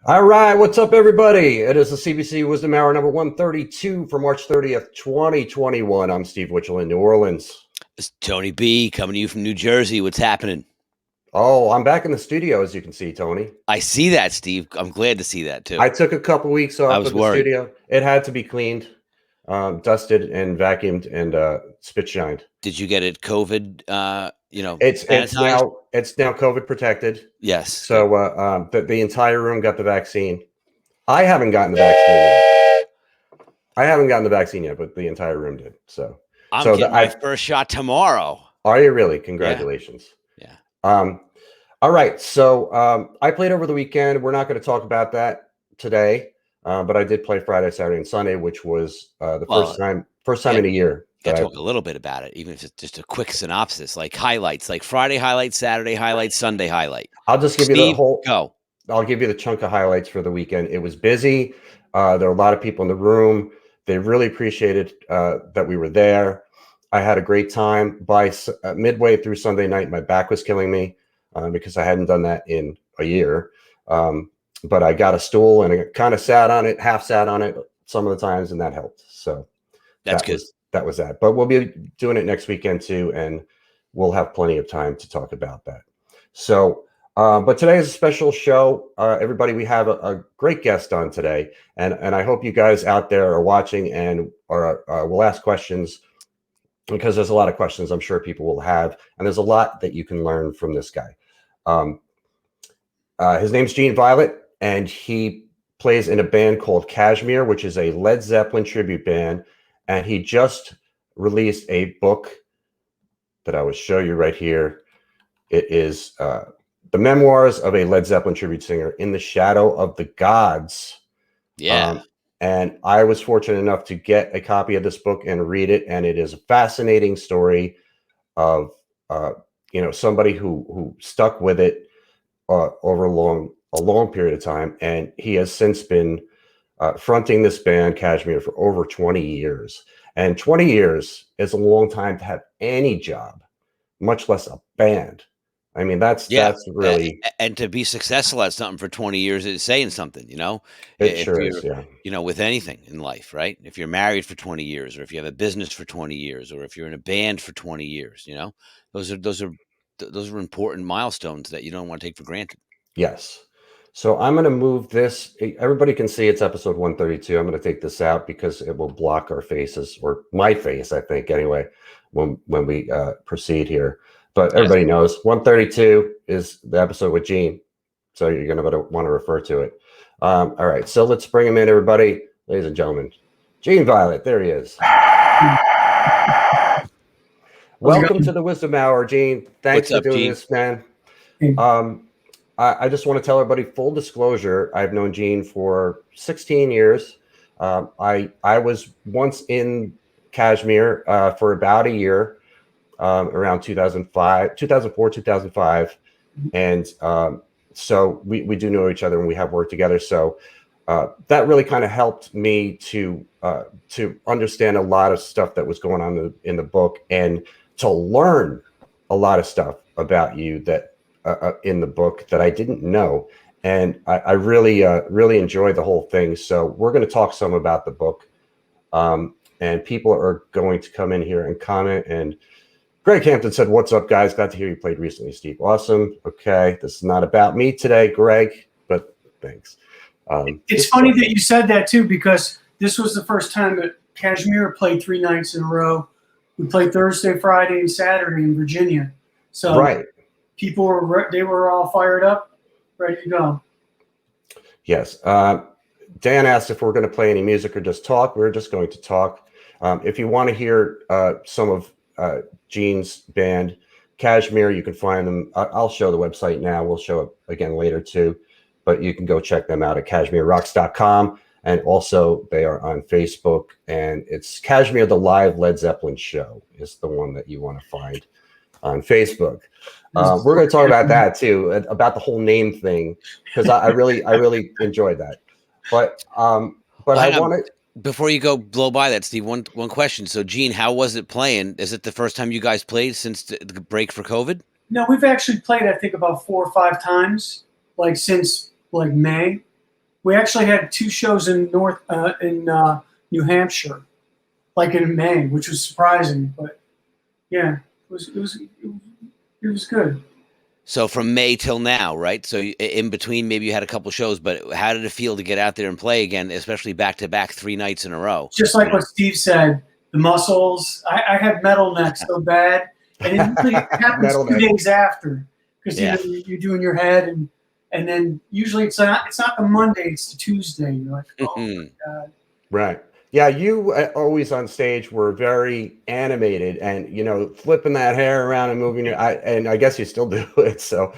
All right, what's up, everybody? It is the CBC Wisdom Hour number 132 for March 30th, 2021. I'm Steve Witchell in New Orleans. It's Tony B coming to you from New Jersey. What's happening? Oh, I'm back in the studio, as you can see, Tony. I see that, Steve. I'm glad to see that, too. I took a couple weeks off was of the worried. studio. It had to be cleaned, dusted, and vacuumed, and spit shined. Did you get it COVID, It's now COVID protected. Yes. So the entire room got the vaccine. I haven't gotten the vaccine yet. But the entire room did. So I'm getting my first shot tomorrow. Are you really? Congratulations. Yeah. All right. So I played over the weekend. We're not going to talk about that today, but I did play Friday, Saturday, and Sunday, which was the first time in a year. Can talk a little bit about it, even if it's just a quick synopsis, like highlights, like Friday highlight, Saturday highlight, Sunday highlight. I'll just give you the whole go. I'll give you the chunk of highlights for the weekend. It was busy. There were a lot of people in the room. They really appreciated that we were there. I had a great time. By midway through Sunday night, my back was killing me because I hadn't done that in a year. But I got a stool and I kind of half sat on it some of the times, and that helped. So that's good. That was that. But we'll be doing it next weekend too, and we'll have plenty of time to talk about that. So, but today is a special show. Everybody, we have a great guest on today, and I hope you guys out there are watching and will ask questions, because there's a lot of questions I'm sure people will have, and there's a lot that you can learn from this guy. His name's Gene Violet, and he plays in a band called Kashmir, which is a Led Zeppelin tribute band. And he just released a book that I will show you right here. It is the Memoirs of a Led Zeppelin Tribute Singer, In the Shadow of the Gods. Yeah. And I was fortunate enough to get a copy of this book and read it. And it is a fascinating story of somebody who stuck with it over a long period of time. And he has since been fronting this band, Kashmir, for over 20 years. And 20 years is a long time to have any job, much less a band. I mean, that's really... And to be successful at something for 20 years is saying something, It sure is, yeah. With anything in life, right? If you're married for 20 years, or if you have a business for 20 years, or if you're in a band for 20 years, those are important milestones that you don't want to take for granted. Yes. So I'm going to move this. Everybody can see it's episode 132. I'm going to take this out because it will block our faces, or my face, I think, anyway, when we proceed here. But everybody knows 132 is the episode with Gene. So you're going to want to refer to it. All right. So let's bring him in, everybody. Ladies and gentlemen, Gene Violet. There he is. Welcome to the Wisdom Hour, Gene. Thanks for doing this, man. I just want to tell everybody, full disclosure, I've known Gene for 16 years. I was once in Kashmir for about a year, around 2004, 2005. And so we do know each other, and we have worked together. So that really kind of helped me to understand a lot of stuff that was going on in the book, and to learn a lot of stuff about you that in the book that I didn't know. And I really enjoyed the whole thing. So we're going to talk some about the book. And people are going to come in here and comment. And Greg Hampton said, "What's up, guys? Glad to hear you played recently, Steve." Awesome. Okay. This is not about me today, Greg, but thanks. It's funny that you said that too, because this was the first time that Kashmir played 3 nights in a row. We played Thursday, Friday, and Saturday in Virginia. So right. People were all fired up, ready to go. Yes. Dan asked if we're going to play any music or just talk. We're just going to talk. If you want to hear some of Gene's band, Kashmir, you can find them. I'll show the website now. We'll show it again later too. But you can go check them out at KashmirRocks.com. And also they are on Facebook. And it's Kashmir, the Live Led Zeppelin Show is the one that you want to find on Facebook. We're going to talk about that too, about the whole name thing, because I really enjoyed that. But I want to, before you go blow by that, Steve, one question. So Gene, how was it playing? Is it the first time you guys played since the break for COVID? No, we've actually played, I think, about 4 or 5 times, since May. We actually had 2 shows in New Hampshire, like in May, which was surprising. But yeah, it was good. So from May till now, right? So in between, maybe you had a couple shows, but how did it feel to get out there and play again, especially back to back 3 nights in a row? Just like what Steve said, the muscles. I had metal neck so bad, and it usually happens 2 days after, because you're doing your head, and then usually it's not the Monday, it's the Tuesday. You're like, oh my God. Right. Yeah, you always on stage were very animated, and flipping that hair around and moving and I guess you still do it. So,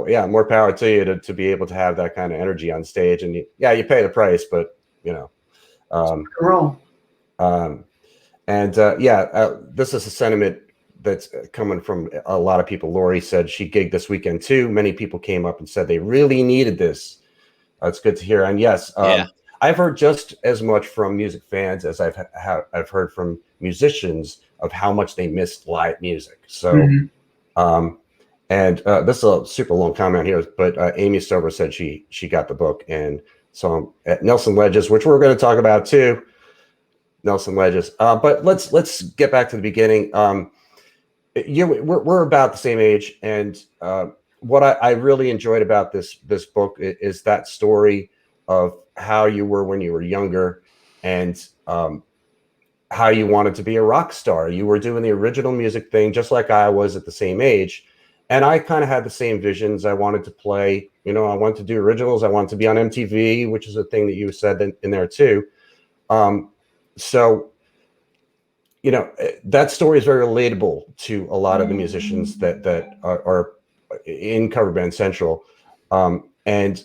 yeah, more power to you to be able to have that kind of energy on stage. And you pay the price, but this is a sentiment that's coming from a lot of people. Lori said she gigged this weekend too. Many people came up and said they really needed this. That's good to hear. And yes, I've heard just as much from music fans as I've heard from musicians of how much they missed live music. So, this is a super long comment here, but Amy Stover said she got the book and saw him at Nelson Ledges, which we're going to talk about too. Nelson Ledges. But let's get back to the beginning. We're about the same age, and what I really enjoyed about this book is that story of how you were when you were younger, and how you wanted to be a rock star. You were doing the original music thing just like I was at the same age, and I kind of had the same visions. I wanted to play, I wanted to do originals. I wanted to be on MTV, which is a thing that you said in there too. So that story is very relatable to a lot of the musicians that are in Cover Band Central. And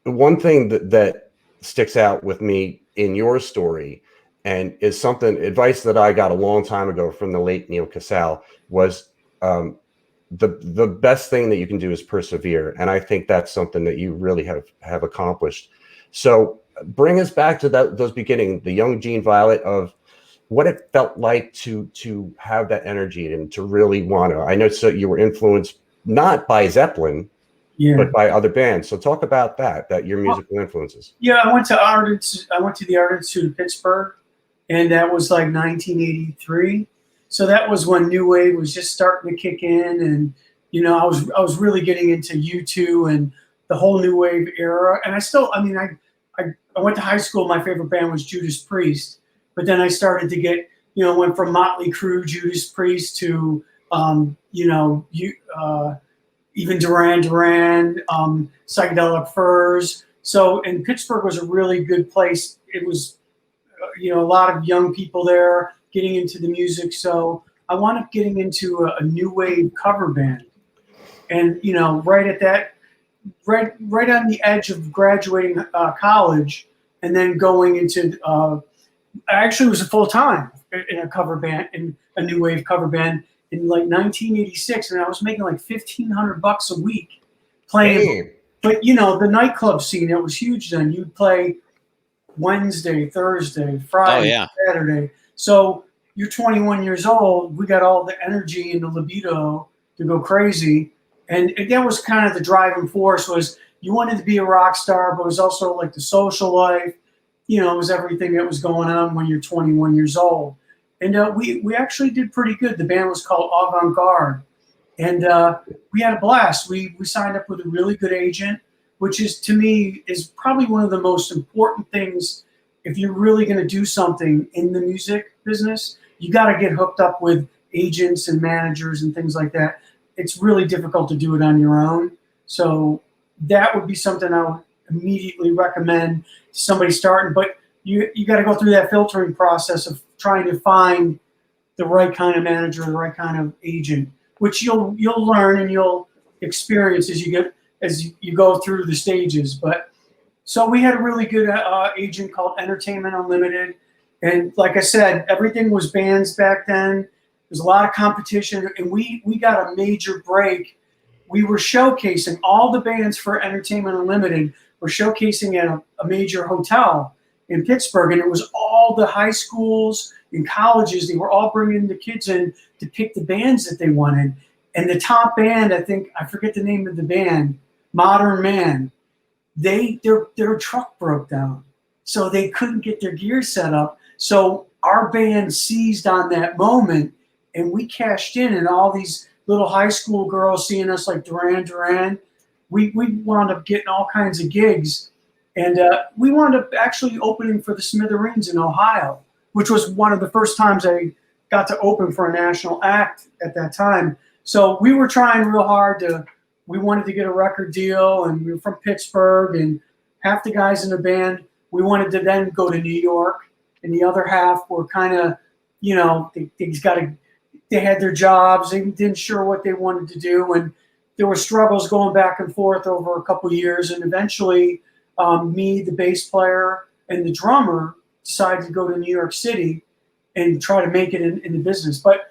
one thing that sticks out with me in your story, and is advice that I got a long time ago from the late Neil Casale, was the best thing that you can do is persevere. And I think that's something that you really have accomplished. So bring us back to those beginnings, the young Gene Violet, of what it felt like to have that energy and to really want to. I know you were influenced not by Zeppelin, but by other bands. So talk about that your musical influences. Yeah, I went to the Art Institute of Pittsburgh, and that was like 1983. So that was when New Wave was just starting to kick in, and I was really getting into U2 and the whole New Wave era. And I went to high school. My favorite band was Judas Priest, but then I started to get went from Motley Crue, Judas Priest to even Duran Duran, Psychedelic Furs. So, and Pittsburgh was a really good place. It was, a lot of young people there getting into the music. So I wound up getting into a new wave cover band. And, right on the edge of graduating college, and then going into, actually it was a full time in a cover band, in a new wave cover band, in like 1986, and I was making like $1,500 a week playing. Hey. But the nightclub scene, it was huge then. You'd play Wednesday, Thursday, Friday, Saturday. So you're 21 years old. We got all the energy and the libido to go crazy, and that was kind of the driving force. Was you wanted to be a rock star, but it was also like the social life. It was everything that was going on when you're 21 years old. And we actually did pretty good. The band was called Avant Garde. And we had a blast. We signed up with a really good agent, which is, to me, is probably one of the most important things. If you're really going to do something in the music business, you got to get hooked up with agents and managers and things like that. It's really difficult to do it on your own. So that would be something I would immediately recommend to somebody starting. But you got to go through that filtering process of trying to find the right kind of manager, the right kind of agent, which you'll learn and you'll experience as you go through the stages. But so we had a really good agent called Entertainment Unlimited, and like I said, everything was bands back then. There's a lot of competition, and we got a major break. We were showcasing all the bands for Entertainment Unlimited. Were showcasing at a major hotel in Pittsburgh, and it was all the high schools and colleges. They were all bringing the kids in to pick the bands that they wanted. And the top band, I forget the name of the band, Modern Man. their truck broke down, so they couldn't get their gear set up. So our band seized on that moment, and we cashed in, and all these little high school girls seeing us like Duran Duran, we wound up getting all kinds of gigs, and we wound up actually opening for the Smithereens in Ohio, which was one of the first times I got to open for a national act at that time. So we were trying real hard we wanted to get a record deal, and we were from Pittsburgh, and half the guys in the band, we wanted to then go to New York, and the other half were kind of, they had their jobs, they didn't sure what they wanted to do, and there were struggles going back and forth over a couple of years, and eventually me, the bass player, and the drummer decided to go to New York City and try to make it in the business. But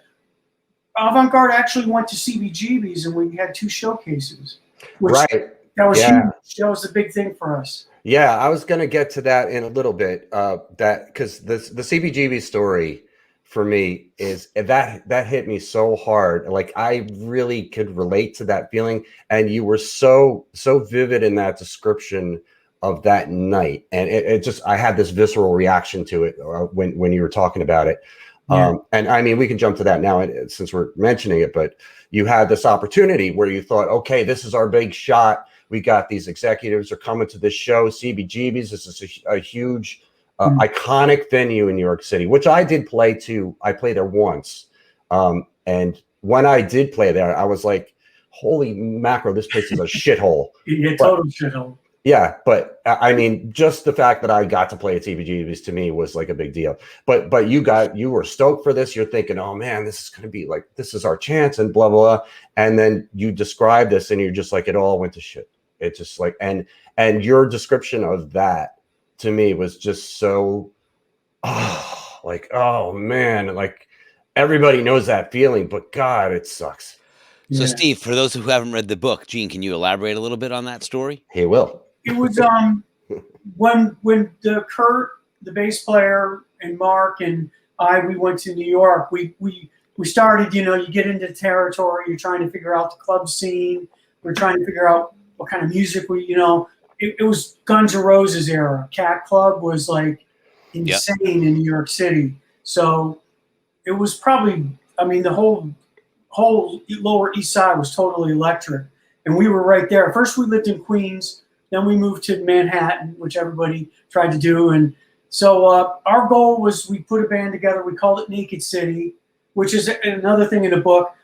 Avant-Garde actually went to CBGB's, and we had 2 showcases. That was huge. That was the big thing for us. Yeah, I was going to get to that in a little bit. Because the CBGB story for me is that hit me so hard. Like, I really could relate to that feeling, and you were so vivid in that description of that night, and it just, I had this visceral reaction to it when you were talking about it. Yeah. And I mean, we can jump to that now since we're mentioning it, but you had this opportunity where you thought, okay, this is our big shot. We got these executives are coming to this show, CBGB's. This is a huge, iconic venue in New York City, which I did play to. I played there once. And when I did play there, I was like, holy mackerel, this place is a shithole. Yeah, total shithole. Yeah, but I mean, just the fact that I got to play at CBGB's to me was like a big deal. But you were stoked for this. You're thinking, oh man, this is going to be like, this is our chance, and blah, blah, blah. And then you describe this, and you're just like, it all went to shit. It's just like, and your description of that to me was just so, like, oh man, like everybody knows that feeling, but God, it sucks. So Steve, for those who haven't read the book, Gene, can you elaborate a little bit on that story? He will. It was when Kurt, the bass player, and Mark and we went to New York. We started, you get into territory. You're trying to figure out the club scene. We're trying to figure out what kind of music it was Guns N' Roses era. Cat Club was like insane in New York City. So it was probably, I mean, the whole Lower East Side was totally electric, and we were right there. First we lived in Queens, then we moved to Manhattan, which everybody tried to do. And so our goal was, we put a band together. We called it Naked City, which is another thing in the book.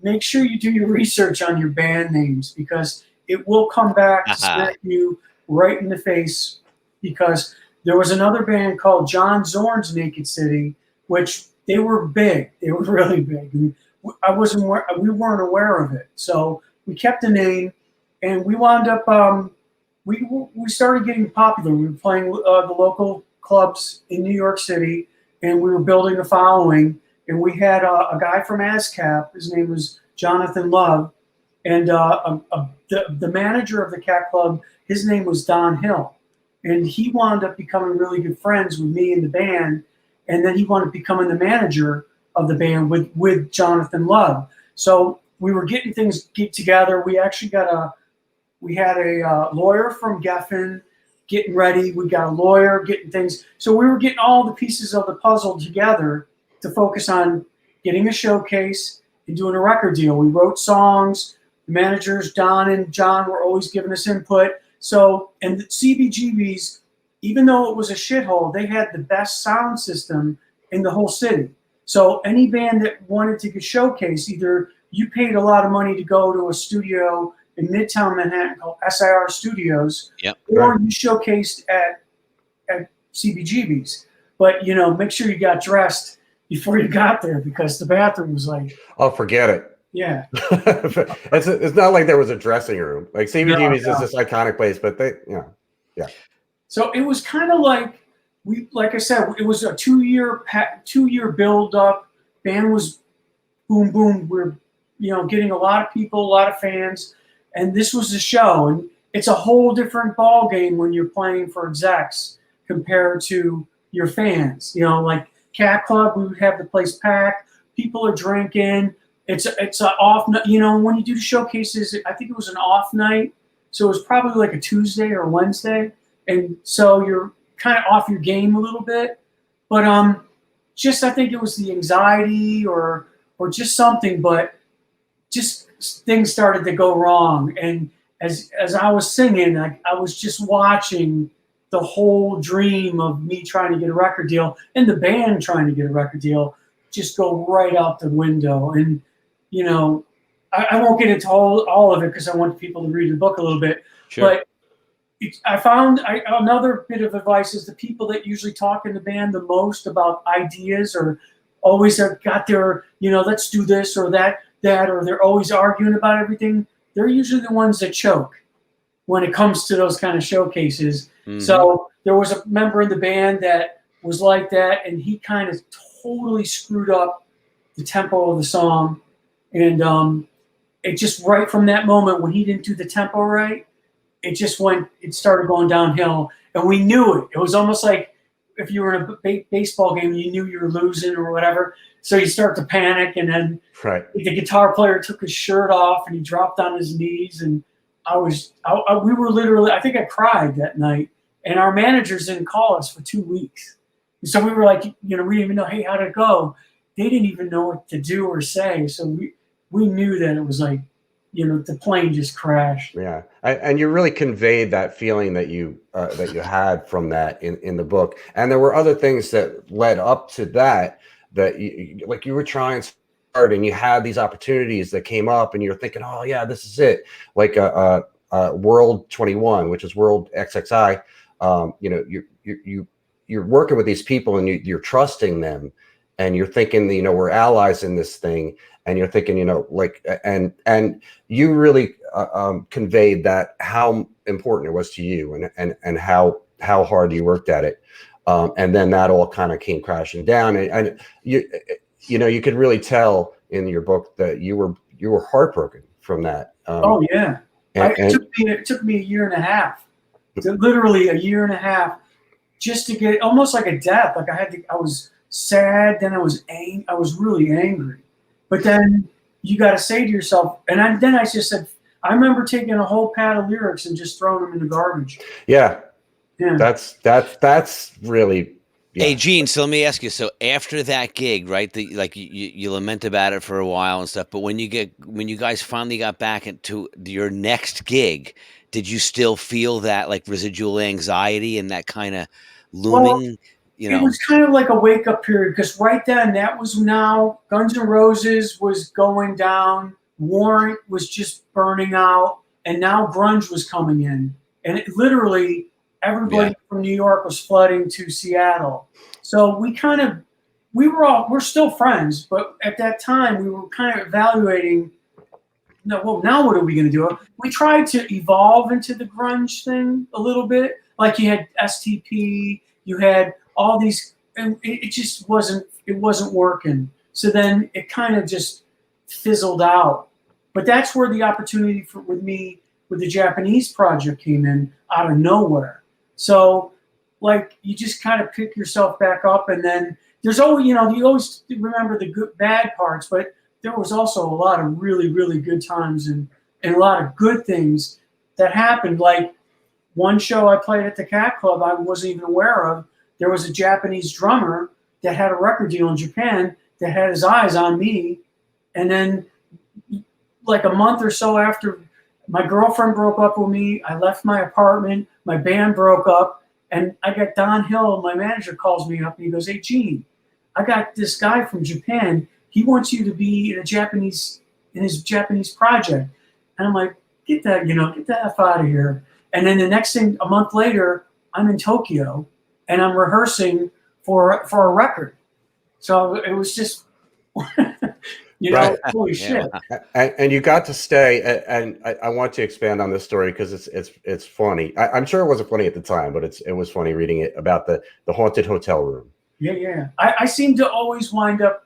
Make sure you do your research on your band names, because it will come back to smack you right in the face. Because there was another band called John Zorn's Naked City, which they were big. They were really big. And we weren't aware of it. So we kept the name, and we wound up, we started getting popular. We were playing the local clubs in New York City, and we were building a following. And we had a guy from ASCAP. His name was Jonathan Love. And the manager of the Cat Club, his name was Don Hill. And he wound up becoming really good friends with me and the band. And then he wound up becoming the manager of the band with Jonathan Love. So we were getting things together. We actually we had a lawyer from Geffen getting ready. We got a lawyer getting things. So we were getting all the pieces of the puzzle together to focus on getting a showcase and doing a record deal. We wrote songs. The managers, Don and John, were always giving us input. So, and the CBGB's, even though it was a shithole, they had the best sound system in the whole city. So any band that wanted to get showcased, either you paid a lot of money to go to a studio in Midtown Manhattan called SIR Studios, or you showcased at CBGB's. But, make sure you got dressed before you got there, because the bathroom was like... Oh, forget it. Yeah. It's not like there was a dressing room. Like CBGB's is this iconic place, but yeah. So it was kind of like, like I said, it was a 2-year build up. Band was boom, boom. We're, getting a lot of people, a lot of fans. And this was the show. And it's a whole different ball game when you're playing for execs compared to your fans. Like Cat Club, we would have the place packed. People are drinking. It's an off night. When you do showcases, I think it was an off night. So it was probably like a Tuesday or Wednesday. And so you're kind of off your game a little bit. But just I think it was the anxiety or just something, but just things started to go wrong. And as I was singing, I was just watching the whole dream of me trying to get a record deal and the band trying to get a record deal just go right out the window. And, you know, I won't get into all of it because I want people to read the book a little bit. Sure. But I found another bit of advice is the people that usually talk in the band the most about ideas or always have got their, you know, let's do this or that, or they're always arguing about everything. They're usually the ones that choke when it comes to those kind of showcases. Mm-hmm. So there was a member in the band that was like that, and he kind of totally screwed up the tempo of the song. And it just right from that moment when he didn't do the tempo right, it started going downhill. And we knew it. It was almost like if you were in a baseball game, you knew you were losing or whatever. So you start to panic, and then the guitar player took his shirt off and he dropped on his knees. And we were literally, I think I cried that night. And our managers didn't call us for 2 weeks. And so we were like, you know, we didn't even know, hey, how'd it go? They didn't even know what to do or say. So we knew that it was like, you know, the plane just crashed. Yeah, and you really conveyed that feeling that you had from that in the book. And there were other things that led up to that like you were trying so hard, and you had these opportunities that came up, and you're thinking, oh yeah, this is it. Like World 21, which is World XXI. You know, you're working with these people, and you're trusting them, and you're thinking, you know, we're allies in this thing. And you're thinking, you know, like, and you really conveyed that how important it was to you, and how hard you worked at it, and then that all kind of came crashing down, and you know, you could really tell in your book that you were heartbroken from that. Oh yeah, it took me a year and a half, literally a year and a half, just to get almost like a death. Like I was sad, then I was really angry. But then you got to say to yourself, and then I just said, I remember taking a whole pad of lyrics and just throwing them in the garbage. Yeah. That's really. Yeah. Hey, Gene, so let me ask you. So after that gig, right, like you lament about it for a while and stuff, but when you guys finally got back into your next gig, did you still feel that like residual anxiety and that kind of looming? Well, you know, it was kind of like a wake-up period, because right then, that was now Guns N' Roses was going down, Warrant was just burning out, and now grunge was coming in. And literally, everybody from New York was flooding to Seattle. So we're still friends, but at that time, we were kind of evaluating, now what are we going to do? We tried to evolve into the grunge thing a little bit. Like you had STP, you had all these, and it just wasn't working. So then it kind of just fizzled out. But that's where the opportunity with the Japanese project came in out of nowhere. So like you just kind of pick yourself back up, and then there's always, you know, you always remember the bad parts, but there was also a lot of really, really good times and a lot of good things that happened. Like one show I played at the Cat Club I wasn't even aware of. There was a Japanese drummer that had a record deal in Japan that had his eyes on me. And then like a month or so after my girlfriend broke up with me, I left my apartment, my band broke up, and I got Don Hill, my manager, calls me up and he goes, hey, Gene, I got this guy from Japan. He wants you to be in his Japanese project. And I'm like, get the F out of here. And then the next thing, a month later, I'm in Tokyo, and I'm rehearsing for a record. So it was just, you know, holy shit. And you got to stay, and I want to expand on this story because it's funny. I'm sure it wasn't funny at the time, but it was funny reading it about the haunted hotel room. Yeah. I seem to always wind up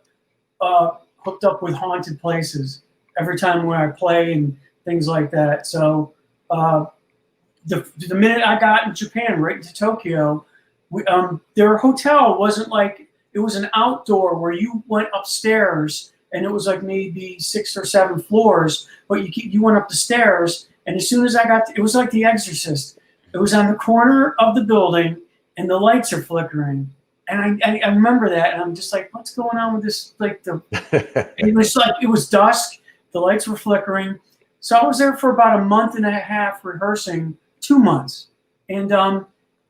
hooked up with haunted places every time when I play and things like that. So the minute I got in Japan, right into Tokyo, their hotel wasn't like, it was an outdoor where you went upstairs and it was like maybe 6 or 7 floors, but you went up the stairs And as soon as I got, it was like The Exorcist. It was on the corner of the building, and the lights are flickering. And I remember that, and I'm just like, what's going on with this? Like it was dusk. The lights were flickering. So I was there for about a month and a half rehearsing, 2 months. And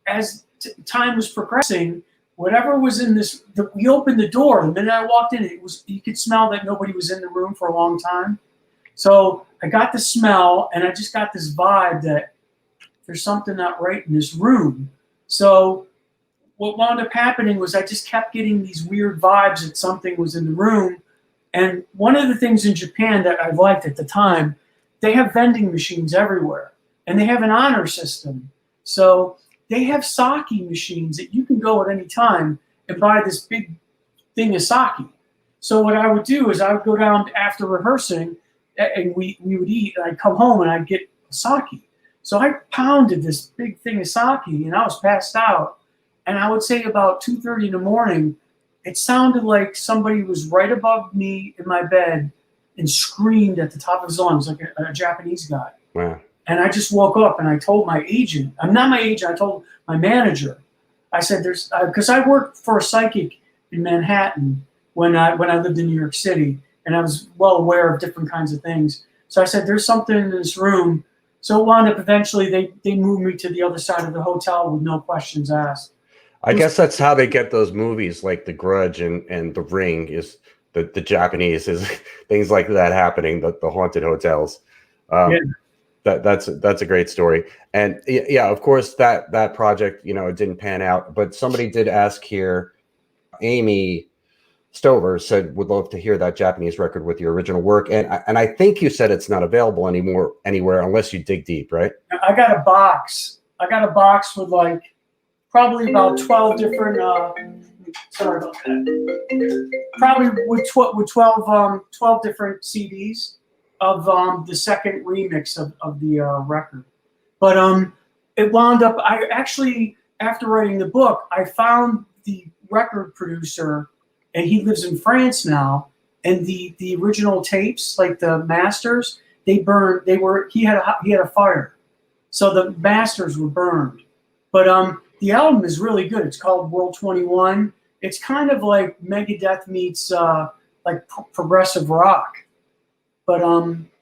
as time was progressing, whatever was in this, we opened the door. The minute I walked in, you could smell that nobody was in the room for a long time. So I got the smell, and I just got this vibe that there's something not right in this room. So what wound up happening was I just kept getting these weird vibes that something was in the room. And one of the things in Japan that I liked at the time, they have vending machines everywhere, and they have an honor system. So they have sake machines that you can go at any time and buy this big thing of sake. So what I would do is I would go down after rehearsing, and we would eat, and I'd come home and I'd get sake. So I pounded this big thing of sake, and I was passed out. And I would say about 2:30 in the morning, it sounded like somebody was right above me in my bed and screamed at the top of his lungs, like a Japanese guy. Wow. And I just woke up, and I told my agent, I'm not my agent, I told my manager. I said, there's, because I worked for a psychic in Manhattan when I lived in New York City, and I was well aware of different kinds of things. So I said, there's something in this room. So it wound up eventually, they moved me to the other side of the hotel with no questions asked. I guess that's how they get those movies like The Grudge and The Ring, is the Japanese, is things like that happening, the haunted hotels. That's a great story. And yeah, of course that project, it didn't pan out, but somebody did ask here, Amy Stover said, would love to hear that Japanese record with your original work. And I think you said it's not available anywhere unless you dig deep, right? I got a box. With like probably about 12 different, sorry about that. Probably with 12 different CDs of the second remix of the record. But it wound up, I actually, after writing the book, I found the record producer, and he lives in France now, and the original tapes, like the masters, he had a fire. So the masters were burned. But the album is really good. It's called World 21. It's kind of like Megadeth meets like progressive rock. But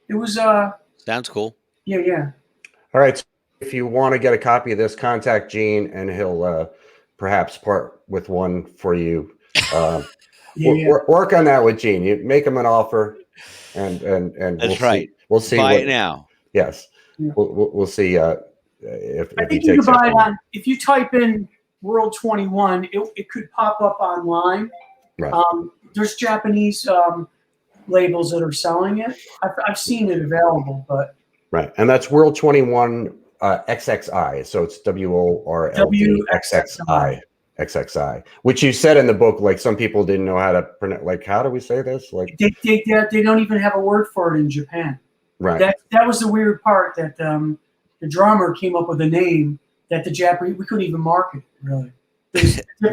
it was sounds cool. Yeah. All right. So if you want to get a copy of this, contact Gene, and he'll perhaps part with one for you. Work on that with Gene. You make him an offer, and that's right. We'll see. Buy it now. Yes. Yeah. We'll see. If I think you can buy it on. If you type in World 21, it could pop up online. Right. There's Japanese labels that are selling it. I've seen it available, but right, and that's World 21 XXI. So it's WORLD which you said in the book. Like some people didn't know how to pronounce. Like, how do we say this? Like they don't even have a word for it in Japan. Right. That was the weird part, that the drummer came up with a name that the Japanese, we couldn't even market, really.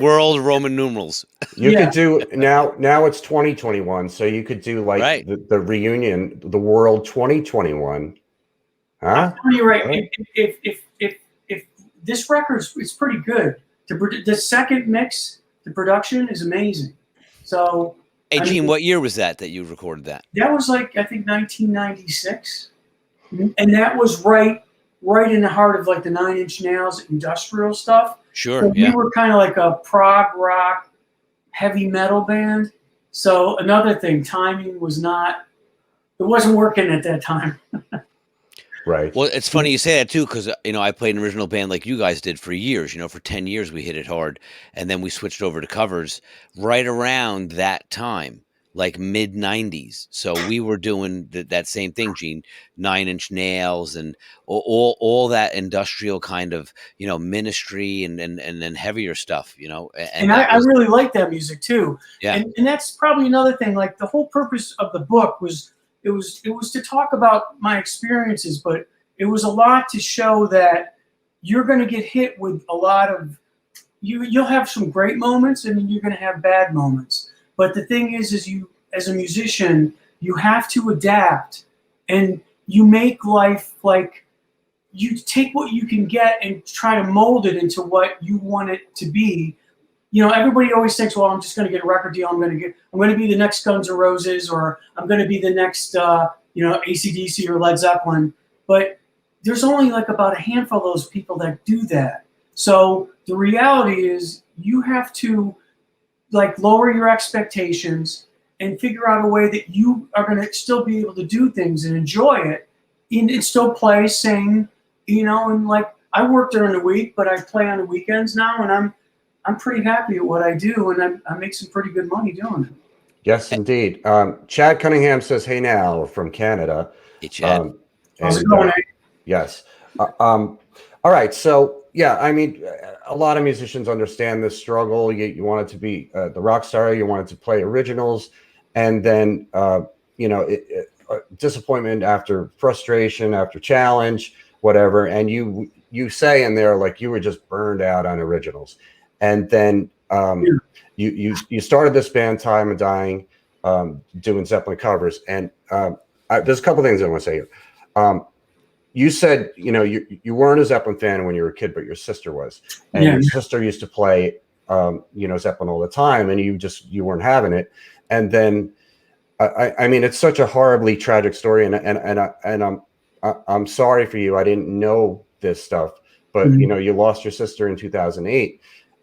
World Roman numerals. You could do now it's 2021, so you could do like right. the reunion, the World 2021. Huh? You're right. If this record is pretty good. The second mix, the production is amazing. So hey, Gene, what year was that you recorded that? That was like, I think 1996. And that was right in the heart of like the Nine Inch Nails industrial stuff. Sure. So we were kind of like a prog rock heavy metal band. So another thing, timing it wasn't working at that time. Right. Well, it's funny you say that too, because I played an original band like you guys did for years. For 10 years we hit it hard, and then we switched over to covers right around that time, like mid 90s. So we were doing that same thing, Gene, 9 Inch Nails and all that industrial kind of, Ministry and then heavier stuff, And I really like that music too. Yeah. And that's probably another thing. Like the whole purpose of the book was it was to talk about my experiences, but it was a lot to show that you're going to get hit with a lot of you'll have some great moments, and then you're going to have bad moments. But the thing is you, as a musician, you have to adapt, and you make life like you take what you can get and try to mold it into what you want it to be. You know, everybody always thinks, well, I'm just going to get a record deal. I'm going to be the next Guns N' Roses, or I'm going to be the next, AC/DC or Led Zeppelin. But there's only like about a handful of those people that do that. So the reality is you have to like lower your expectations and figure out a way that you are going to still be able to do things and enjoy it and still play, sing, and like I work during the week, but I play on the weekends now, and I'm pretty happy at what I do, and I make some pretty good money doing it. Yes, indeed. Chad Cunningham says, "Hey now," from Canada. Hey, Chad. How's it going? Yes. All right. So, yeah, I mean, a lot of musicians understand this struggle. You wanted to be the rock star. You wanted to play originals. And then, disappointment after frustration, after challenge, whatever. And you say in there, like, you were just burned out on originals. And then you started this band, Time of Dying, doing Zeppelin covers. And there's a couple things I want to say here. You said, you weren't a Zeppelin fan when you were a kid, but your sister was. And your sister used to play, Zeppelin all the time, and you weren't having it. And then, I mean, it's such a horribly tragic story, and I'm sorry for you. I didn't know this stuff, but you lost your sister in 2008.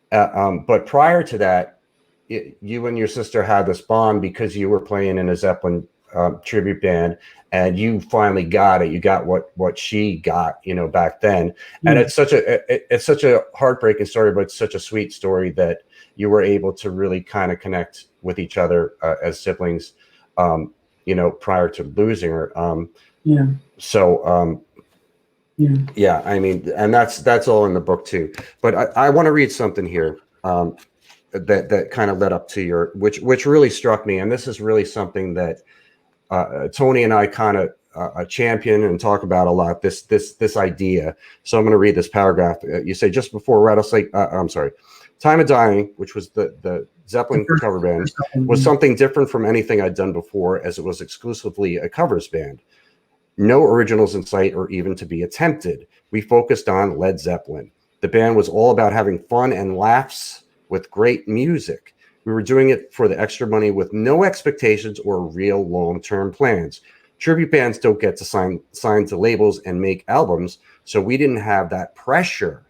But prior to that, you and your sister had this bond because you were playing in a Zeppelin tribute band, and you finally got it. You got what she got, back then. And it's such a heartbreaking story, but it's such a sweet story that you were able to really kind of connect with each other as siblings, prior to losing her. So, yeah, I mean, and that's all in the book too. But I want to read something here that kind of led up to which really struck me. And this is really something that Tony and I kind of champion and talk about a lot, this idea. So I'm going to read this paragraph. You say, just before Rattlesnake, Time of Dying, which was the Zeppelin cover band, was something different from anything I'd done before, as it was exclusively a covers band. No originals in sight or even to be attempted. We focused on Led Zeppelin. The band was all about having fun and laughs with great music. We were doing it for the extra money with no expectations or real long-term plans. Tribute bands don't get to sign to labels and make albums, so we didn't have that pressure.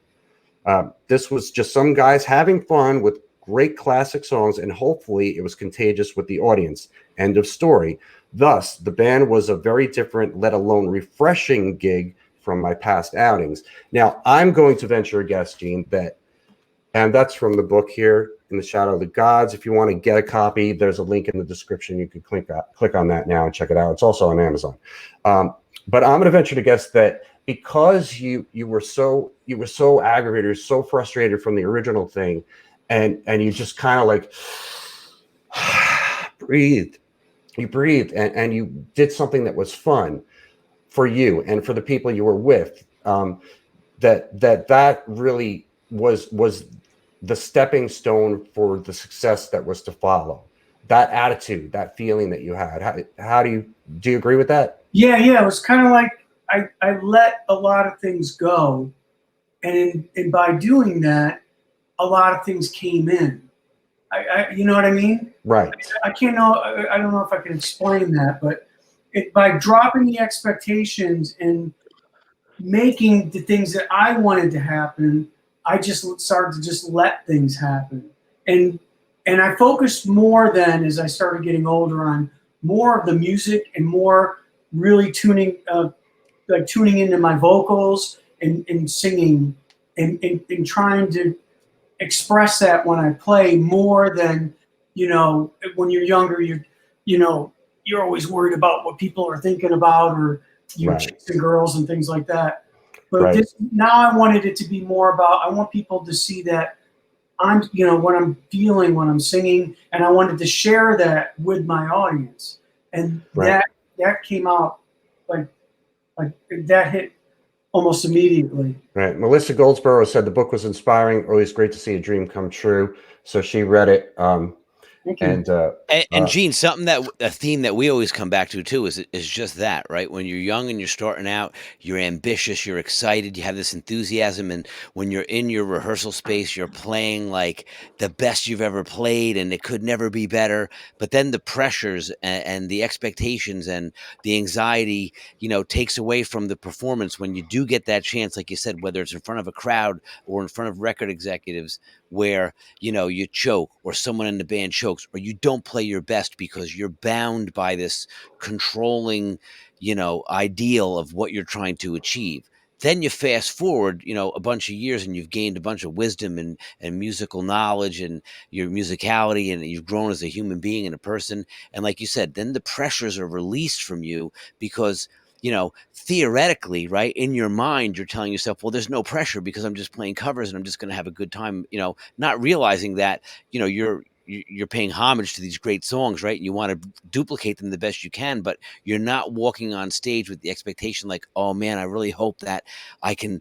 This was just some guys having fun with great classic songs, and hopefully it was contagious with the audience. End of story. Thus, the band was a very different, let alone refreshing gig from my past outings. Now, I'm going to venture a guess, Gene, and that's from the book here, In the Shadow of the Gods. If you want to get a copy, there's a link in the description. You can click on that now and check it out. It's also on Amazon. But I'm going to venture to guess that because you were so aggravated, so frustrated from the original thing, and you just kind of like breathed. You breathed and you did something that was fun for you and for the people you were with. That really was the stepping stone for the success that was to follow. That attitude, that feeling that you had. How do you agree with that? Yeah. It was kind of like I let a lot of things go, and by doing that, a lot of things came in. You know what I mean? Right. I don't know if I can explain that, but by dropping the expectations and making the things that I wanted to happen, I just started to just let things happen. And I focused more then, as I started getting older, on more of the music and more really tuning into my vocals and singing and trying to express that when I play more than, when you're younger, you're always worried about what people are thinking about, or you're chasing girls and things like that. But now I wanted it to be more about, I want people to see that I'm, what I'm feeling when I'm singing, and I wanted to share that with my audience. And that came out like that hit almost immediately. Right. Melissa Goldsboro said the book was inspiring. Always great to see a dream come true. So she read it. Thank you. And Gene, a theme that we always come back to too is just that, right? When you're young and you're starting out, you're ambitious, you're excited, you have this enthusiasm, and when you're in your rehearsal space, you're playing like the best you've ever played, and it could never be better. But then the pressures and the expectations and the anxiety, takes away from the performance when you do get that chance, like you said, whether it's in front of a crowd or in front of record executives, where you choke, or someone in the band chokes, or you don't play your best because you're bound by this controlling ideal of what you're trying to achieve. Then you fast forward a bunch of years, and you've gained a bunch of wisdom and musical knowledge and your musicality, and you've grown as a human being and a person, and like you said, then the pressures are released from you, because theoretically, right, in your mind, you're telling yourself, well, there's no pressure because I'm just playing covers and I'm just going to have a good time, not realizing that, you're paying homage to these great songs, right? And you want to duplicate them the best you can, but you're not walking on stage with the expectation like, oh man, I really hope that I can,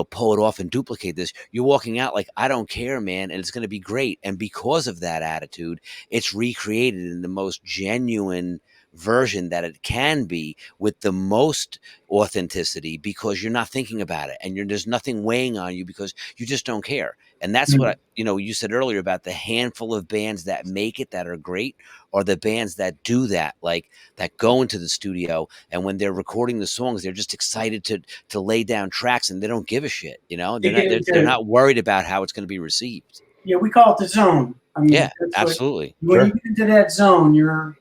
pull it off and duplicate this. You're walking out like, I don't care, man, and it's going to be great. And because of that attitude, it's recreated in the most genuine version that it can be, with the most authenticity, because you're not thinking about it, and there's nothing weighing on you, because you just don't care. And that's what you said earlier about the handful of bands that make it, that are great, or the bands that do that, like that go into the studio, and when they're recording the songs, they're just excited to lay down tracks, and they don't give a shit. They're not worried about how it's going to be received. Yeah, we call it the zone. I mean, yeah, absolutely. When you get into that zone, you're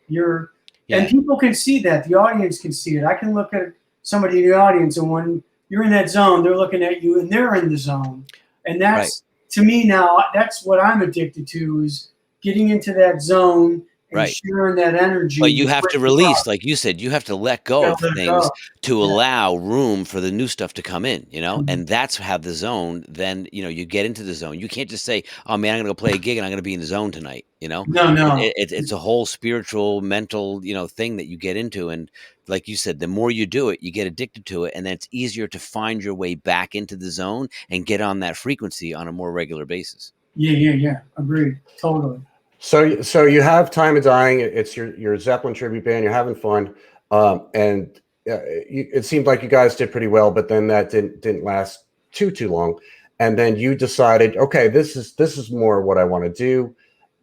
and people can see that. The audience can see it. I can look at somebody in the audience, and when you're in that zone, they're looking at you, and they're in the zone. And that's, to me now, that's what I'm addicted to, is getting into that zone and sharing that energy. But you have to release, like you said, you have to let go of things to allow room for the new stuff to come in, and that's how the zone, then, you get into the zone. You can't just say, oh man, I'm going to go play a gig and I'm going to be in the zone tonight, No. It's a whole spiritual, mental, thing that you get into. And like you said, the more you do it, you get addicted to it, and then it's easier to find your way back into the zone and get on that frequency on a more regular basis. Yeah. Agreed. Totally. So you have Time of Dying. It's your Zeppelin tribute band. You're having fun, and it seemed like you guys did pretty well. But then that didn't last too long, and then you decided, okay, this is more what I want to do,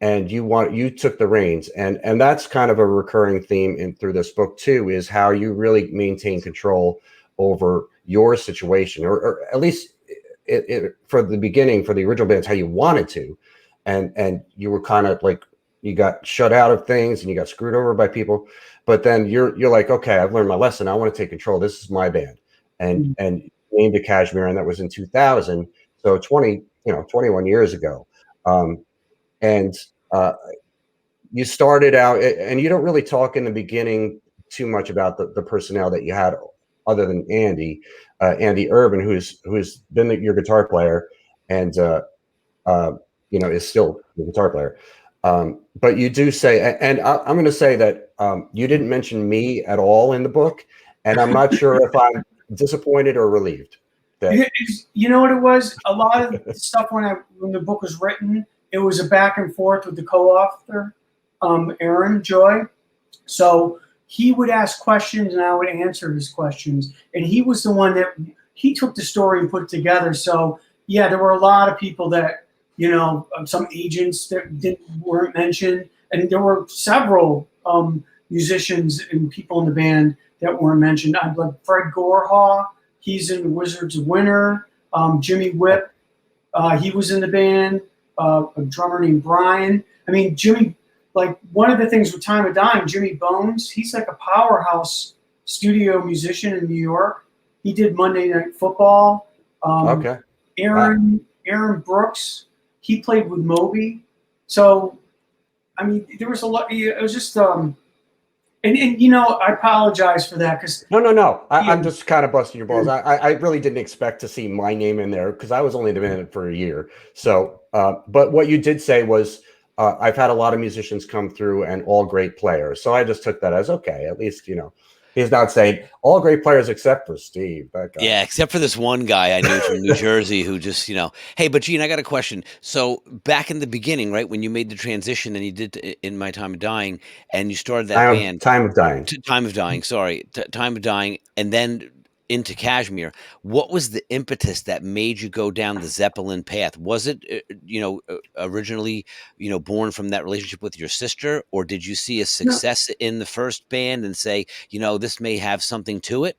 and you took the reins, and that's kind of a recurring theme through this book too, is how you really maintain control over your situation, or at least for the beginning, for the original band, it's how you wanted to. And you were kind of like, you got shut out of things and you got screwed over by people, but then you're like, okay, I've learned my lesson. I want to take control. This is my band, and named it Kashmir, and that was in 2000. So 21 years ago. You started out, and you don't really talk in the beginning too much about the personnel that you had, other than Andy Urban, who's been your guitar player, and is still the guitar player. But you do say, and I'm going to say that you didn't mention me at all in the book, and I'm not sure if I'm disappointed or relieved. You know what it was? A lot of the stuff when the book was written, it was a back and forth with the co-author, Aaron Joy. So he would ask questions, and I would answer his questions. And he was the one that he took the story and put it together. So yeah, there were a lot of people that, some agents that weren't mentioned, and there were several musicians and people in the band that weren't mentioned. I'd like Fred Gorhaw, he's in Wizards of Winter. Jimmy Whip, he was in the band. A drummer named Brian. I mean, Jimmy, like one of the things with Time of Dying, Jimmy Bones, he's like a powerhouse studio musician in New York. He did Monday Night Football. Aaron Brooks, he played with Moby. So, I mean, there was a lot. It was just, and I apologize for that, because no. I'm just kind of busting your balls. I really didn't expect to see my name in there, because I was only in it for a year. So, but what you did say was, I've had a lot of musicians come through, and all great players. So I just took that as, okay, at least He's not saying all great players except for Steve. That guy. Yeah, except for this one guy I knew from New Jersey who just, Hey, but Gene, I got a question. So back in the beginning, right, when you made the transition and you did In My Time of Dying, and you started that band, Time of Dying. Time of Dying, sorry, Time of Dying, and then into Kashmir. What was the impetus that made you go down the Zeppelin path? Was it, originally, born from that relationship with your sister, or did you see a success in the first band and say, this may have something to it?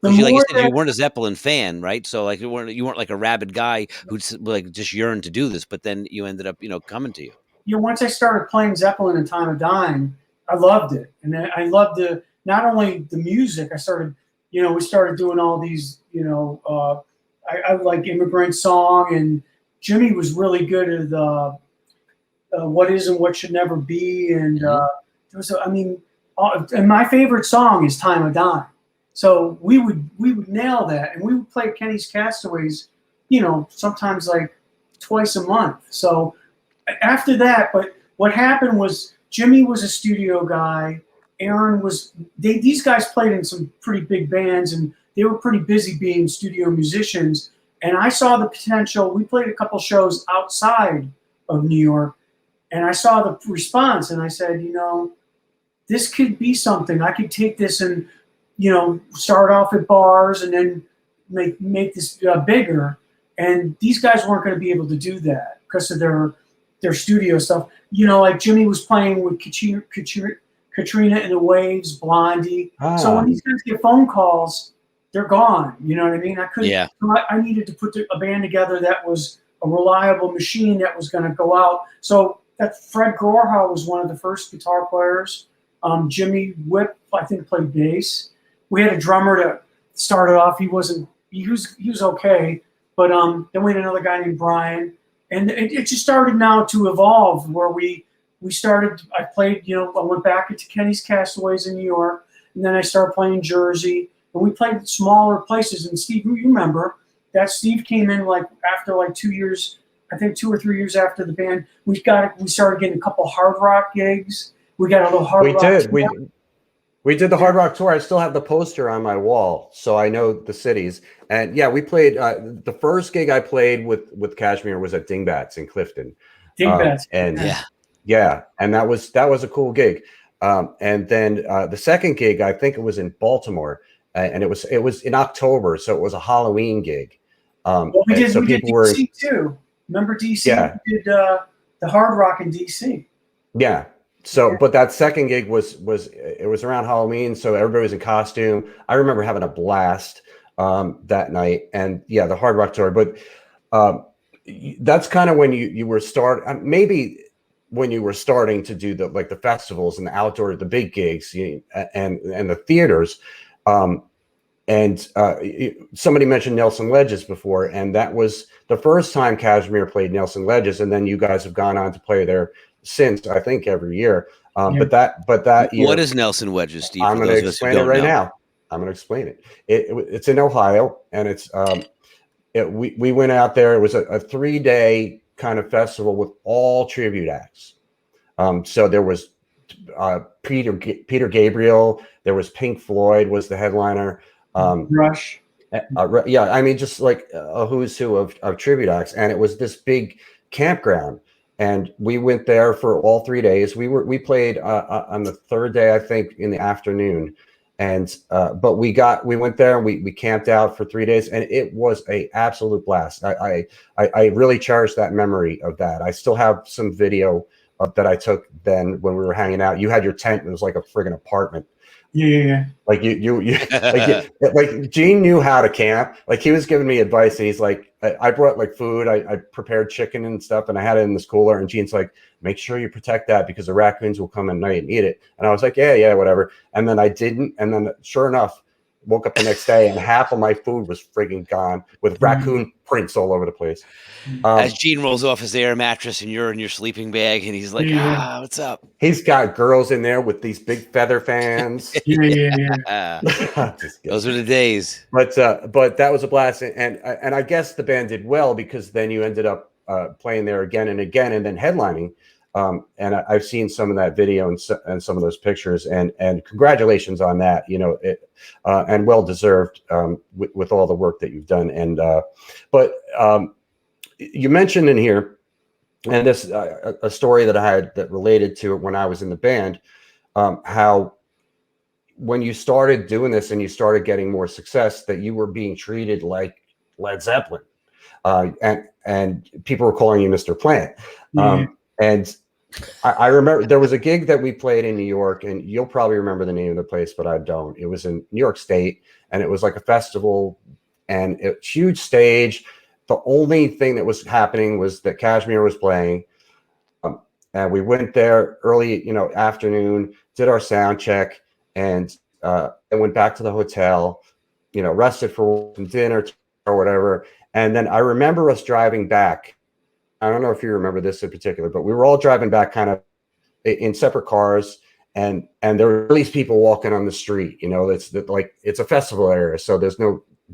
Because like you said, you weren't a Zeppelin fan, right? So like you weren't like a rabid guy who like just yearned to do this, but then you ended up, coming to you. Once I started playing Zeppelin in Time of Dying, I loved it, and I loved not only the music. I started, we started doing all these, I like Immigrant Song, and Jimmy was really good at the What Is and What Should Never Be, and and my favorite song is Time of Dying. So we would nail that, and we would play Kenny's Castaways, sometimes like twice a month. So after that, but what happened was Jimmy was a studio guy. Aaron was, these guys played in some pretty big bands, and they were pretty busy being studio musicians. And I saw the potential. We played a couple shows outside of New York, and I saw the response, and I said, this could be something. I could take this and, start off at bars and then make this bigger. And these guys weren't going to be able to do that because of their studio stuff. Like Jimmy was playing with Katrina and the Waves, Blondie. So when these guys get phone calls, they're gone. You know what I mean? I couldn't. Yeah. I needed to put a band together that was a reliable machine that was going to go out. So that Fred Gorhau was one of the first guitar players. Jimmy Whip, I think, played bass. We had a drummer that started off. He was okay, but then we had another guy named Brian, and it just started now to evolve where we started. I played, I went back into Kenny's Castaways in New York, and then I started playing Jersey, and we played smaller places. And Steve, you remember that Steve came in like after like 2 years, I think 2 or 3 years after the band. We started getting a couple hard rock gigs. We got a little hard rock. We did the hard rock tour. I still have the poster on my wall, so I know the cities. And yeah, we played. The first gig I played with Kashmir was at Dingbats in Clifton. Dingbats, and yeah, and that was a cool gig. And then the second gig, I think it was in Baltimore, and it was in October, so it was a Halloween gig. We did DC too. Remember DC? Yeah. We did the hard rock in DC. Yeah. So, but that second gig was around Halloween, so everybody was in costume. I remember having a blast that night, and yeah, the hard rock tour. But that's kind of when you were maybe when you were starting to do the festivals and the outdoor, the big gigs, and the theaters. And somebody mentioned Nelson Ledges before, and that was the first time Kashmir played Nelson Ledges, and then you guys have gone on to play there since, I think, every year. But that year, what is Nelson Wedges, Steve? I'm going to explain it right now. I'm going to explain it. It's in Ohio, and it's we went out there. It was a 3-day kind of festival with all tribute acts. So there was Peter Gabriel. There was Pink Floyd was the headliner. Rush. Yeah, I mean, just like a who's who of tribute acts, and it was this big campground. And we went there for all 3 days. We played on the third day, I think, in the afternoon. And but we went there and we camped out for 3 days, and it was a absolute blast. I really cherish that memory of that. I still have some video that I took then when we were hanging out. You had your tent, and it was like a friggin' apartment. Yeah. Like you like Gene knew how to camp. Like he was giving me advice, and he's like, I brought like food. I prepared chicken and stuff, and I had it in this cooler. And Gene's like, make sure you protect that because the raccoons will come at night and eat it. And I was like, yeah, whatever. And then I didn't. And then sure enough, woke up the next day and half of my food was friggin' gone with raccoon prints all over the place. As Gene rolls off his air mattress and you're in your sleeping bag, and he's like, what's up? He's got girls in there with these big feather fans. Yeah. Those are the days. But that was a blast. And I guess the band did well because then you ended up playing there again and again and then headlining. And I've seen some of that video and some of those pictures, and congratulations on that. And well deserved with all the work that you've done. And but you mentioned in here, and this a story that I had that related to it when I was in the band, how when you started doing this and you started getting more success, that you were being treated like Led Zeppelin, and people were calling you Mr. Plant. And I remember there was a gig that we played in New York, and you'll probably remember the name of the place, but I don't. It was in New York State, and it was like a festival, and a huge stage. The only thing that was happening was that Kashmir was playing, and we went there early, afternoon, did our sound check, and went back to the hotel, rested for some dinner or whatever. And then I remember us driving back. I don't know if you remember this in particular, but we were all driving back kind of in separate cars, and there were all these people walking on the street. It's a festival area, so there's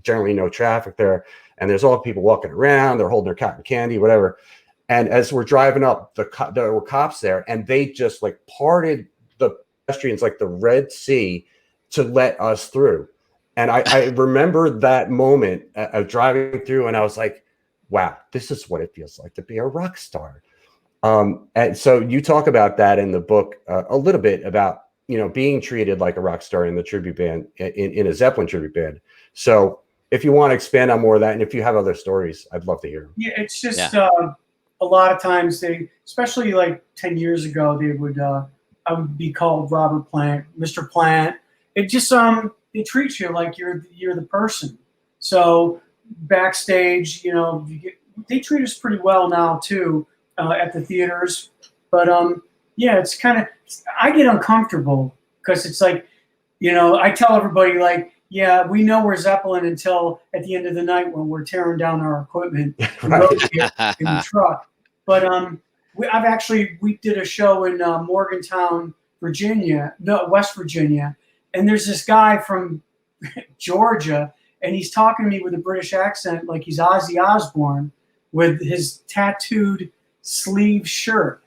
generally no traffic there, and there's all people walking around. They're holding their cotton candy, whatever. And as we're driving up, there were cops there, and they just like parted the pedestrians like the Red Sea to let us through. And I remember that moment of driving through, and I was like, wow, this is what it feels like to be a rock star. And so you talk about that in the book a little bit about, being treated like a rock star in the tribute band, in a Zeppelin tribute band. So if you want to expand on more of that, and if you have other stories, I'd love to hear them. Yeah, it's just a lot of times especially like 10 years ago, I would be called Robert Plant, Mr. Plant. It just, they treat you like you're the person. So backstage, they treat us pretty well now too, at the theaters. But it's kind of, I get uncomfortable because it's like, I tell everybody like, yeah, we know we're Zeppelin until at the end of the night when we're tearing down our equipment Right. in the truck. But we did a show in Morgantown, West Virginia, and there's this guy from Georgia, and he's talking to me with a British accent like he's Ozzy Osbourne with his tattooed sleeve shirt.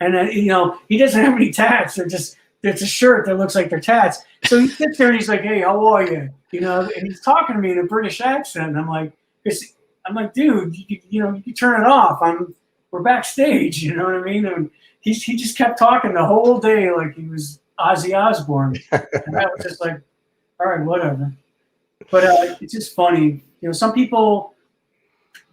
And, he doesn't have any tats. It's a shirt that looks like they're tats. So he sits there and he's like, hey, how are you? And he's talking to me in a British accent. And I'm like, dude, you can turn it off. We're backstage, you know what I mean? And he just kept talking the whole day like he was Ozzy Osbourne. And I was just like, all right, whatever. But it's just funny. Some people,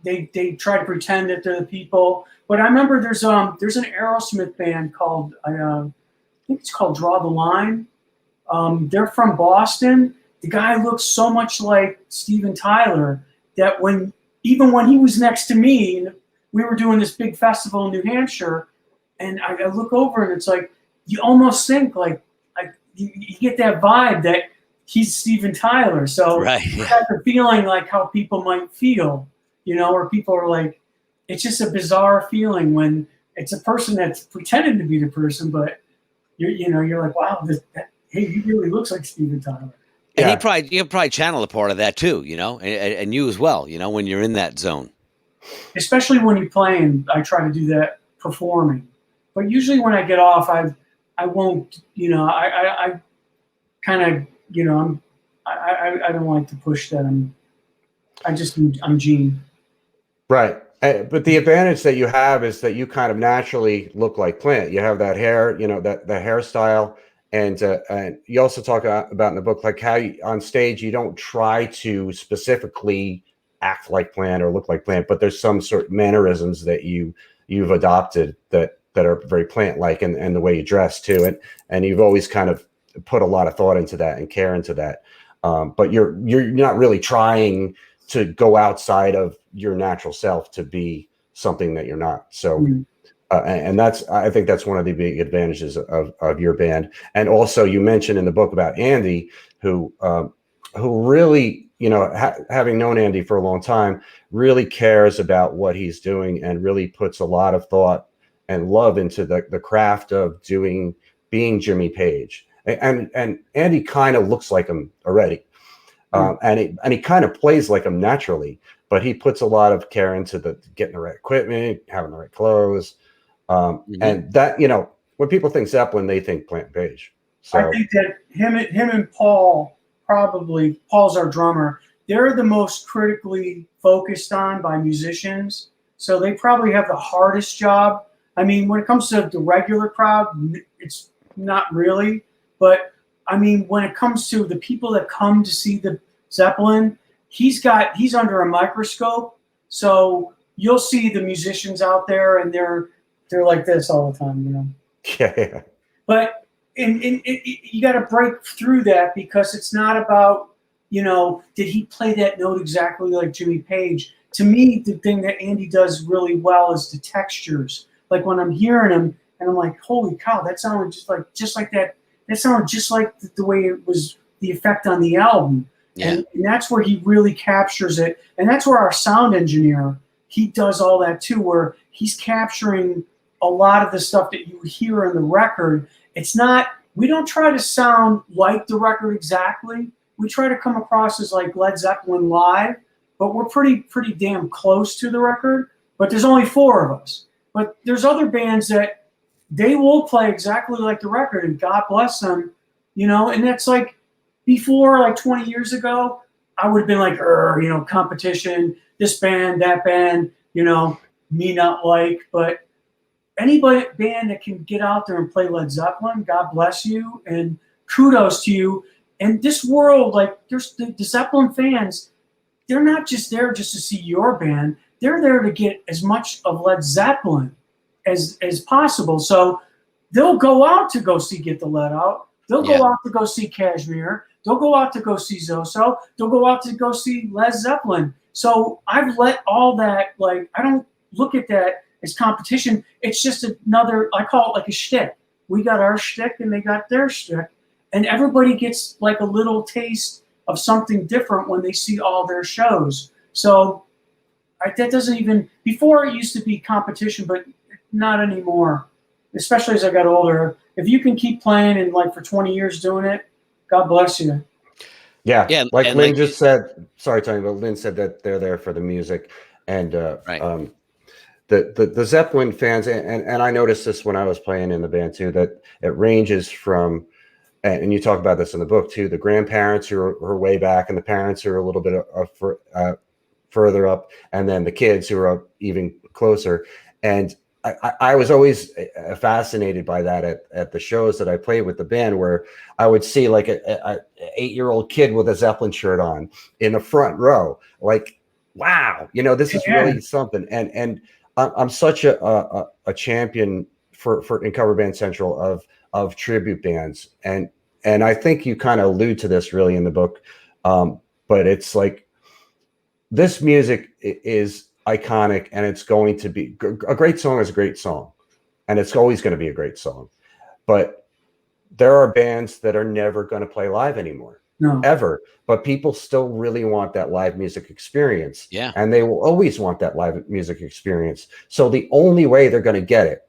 they try to pretend that they're the people. But I remember there's an Aerosmith band called, I think it's called Draw the Line. They're from Boston. The guy looks so much like Steven Tyler that even when he was next to me, we were doing this big festival in New Hampshire, and I look over and it's like, you almost think like you get that vibe that he's Steven Tyler. So right. You got the feeling like how people might feel, or people are like, it's just a bizarre feeling when it's a person that's pretending to be the person, but you're like, wow, hey, he really looks like Steven Tyler. And you probably channel a part of that too, and you as well, when you're in that zone. Especially when you're playing, I try to do that performing. But usually when I get off, I won't, I kind of, I don't like to push that. I'm Gene. Right. But the advantage that you have is that you kind of naturally look like Plant. You have that hair, that hairstyle. And you also talk about in the book, like how on stage, you don't try to specifically act like Plant or look like Plant, but there's some sort of mannerisms that you've adopted that are very Plant-like, and the way you dress too. And you've always kind of put a lot of thought into that and care into that. But you're not really trying to go outside of your natural self to be something that you're not. So, and I think that's one of the big advantages of your band. And also you mentioned in the book about Andy, who really, having known Andy for a long time, really cares about what he's doing and really puts a lot of thought and love into the craft of being Jimmy Page. And Andy kind of looks like him already. And he kind of plays like him naturally, but he puts a lot of care into getting the right equipment, having the right clothes. And that, you know, when people think Zeppelin, they think Plant Page. So I think that him and Paul, probably Paul's our drummer, they're the most critically focused on by musicians. So they probably have the hardest job. I mean, when it comes to the regular crowd, it's not really. But I mean, when it comes to the people that come to see the Zeppelin, he's under a microscope. So you'll see the musicians out there, and they're like this all the time, you know. Yeah. But you got to break through that, because it's not about, you know, did he play that note exactly like Jimmy Page? To me, the thing that Andy does really well is the textures. Like when I'm hearing him and I'm like, holy cow, that sounded just like that. That sounded just like the way it was, the effect on the album. Yeah. And that's where he really captures it. And that's where our sound engineer, he does all that too, where he's capturing a lot of the stuff that you hear in the record. It's not, we don't try to sound like the record exactly. We try to come across as like Led Zeppelin live, but we're pretty damn close to the record. But there's only 4 of us. But there's other bands that they will play exactly like the record, and God bless them, you know. And that's like, before, like 20 years ago, I would have been like, you know, competition, this band, that band, you know, me not like. But anybody band that can get out there and play Led Zeppelin, God bless you, and kudos to you. And this world, like, there's the Zeppelin fans, they're not just there just to see your band. They're there to get as much of Led Zeppelin as possible. So they'll go out to go see Get the Lead Out. They'll go out to go see Kashmir. They'll go out to go see Zoso. They'll go out to go see Led Zeppelin. So I've let all that, like, I don't look at that as competition. It's just another, I call it like a shtick. We got our shtick and they got their shtick. And everybody gets like a little taste of something different when they see all their shows. So that doesn't even, before it used to be competition, but not anymore, especially as I got older. If you can keep playing and like for 20 years doing it, God bless you. Yeah. Like Lynn just said, sorry, Tony, but Lynn said that they're there for the music. And the Zeppelin fans, and I noticed this when I was playing in the band too, that it ranges from, and you talk about this in the book too, the grandparents who are way back, and the parents who are a little bit further up, and then the kids who are up even closer. And I was always fascinated by that at the shows that I played with the band, where I would see like a 8-year-old kid with a Zeppelin shirt on in the front row. Like, wow, you know, this is really something. And I'm such a champion for in Cover Band Central of tribute bands. And I think you kind of allude to this really in the book. But it's like, this music is iconic, and it's going to be a great song is a great song, and it's always going to be a great song. But there are bands that are never going to play live anymore, ever. But people still really want that live music experience, and they will always want that live music experience. So the only way they're going to get it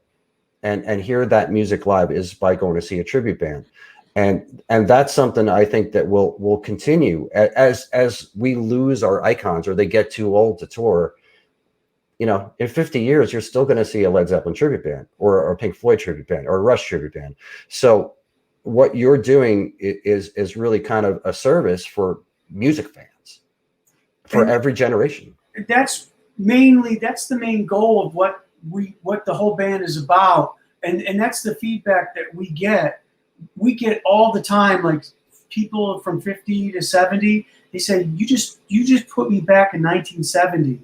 and hear that music live is by going to see a tribute band. And that's something I think that will continue as we lose our icons, or they get too old to tour. You know, in 50 years, you're still going to see a Led Zeppelin tribute band, or a Pink Floyd tribute band, or a Rush tribute band. So what you're doing is really kind of a service for music fans for every generation. That's the main goal of what the whole band is about. And that's the feedback that we get. We get all the time, like people from 50 to 70, they say, you just put me back in 1970.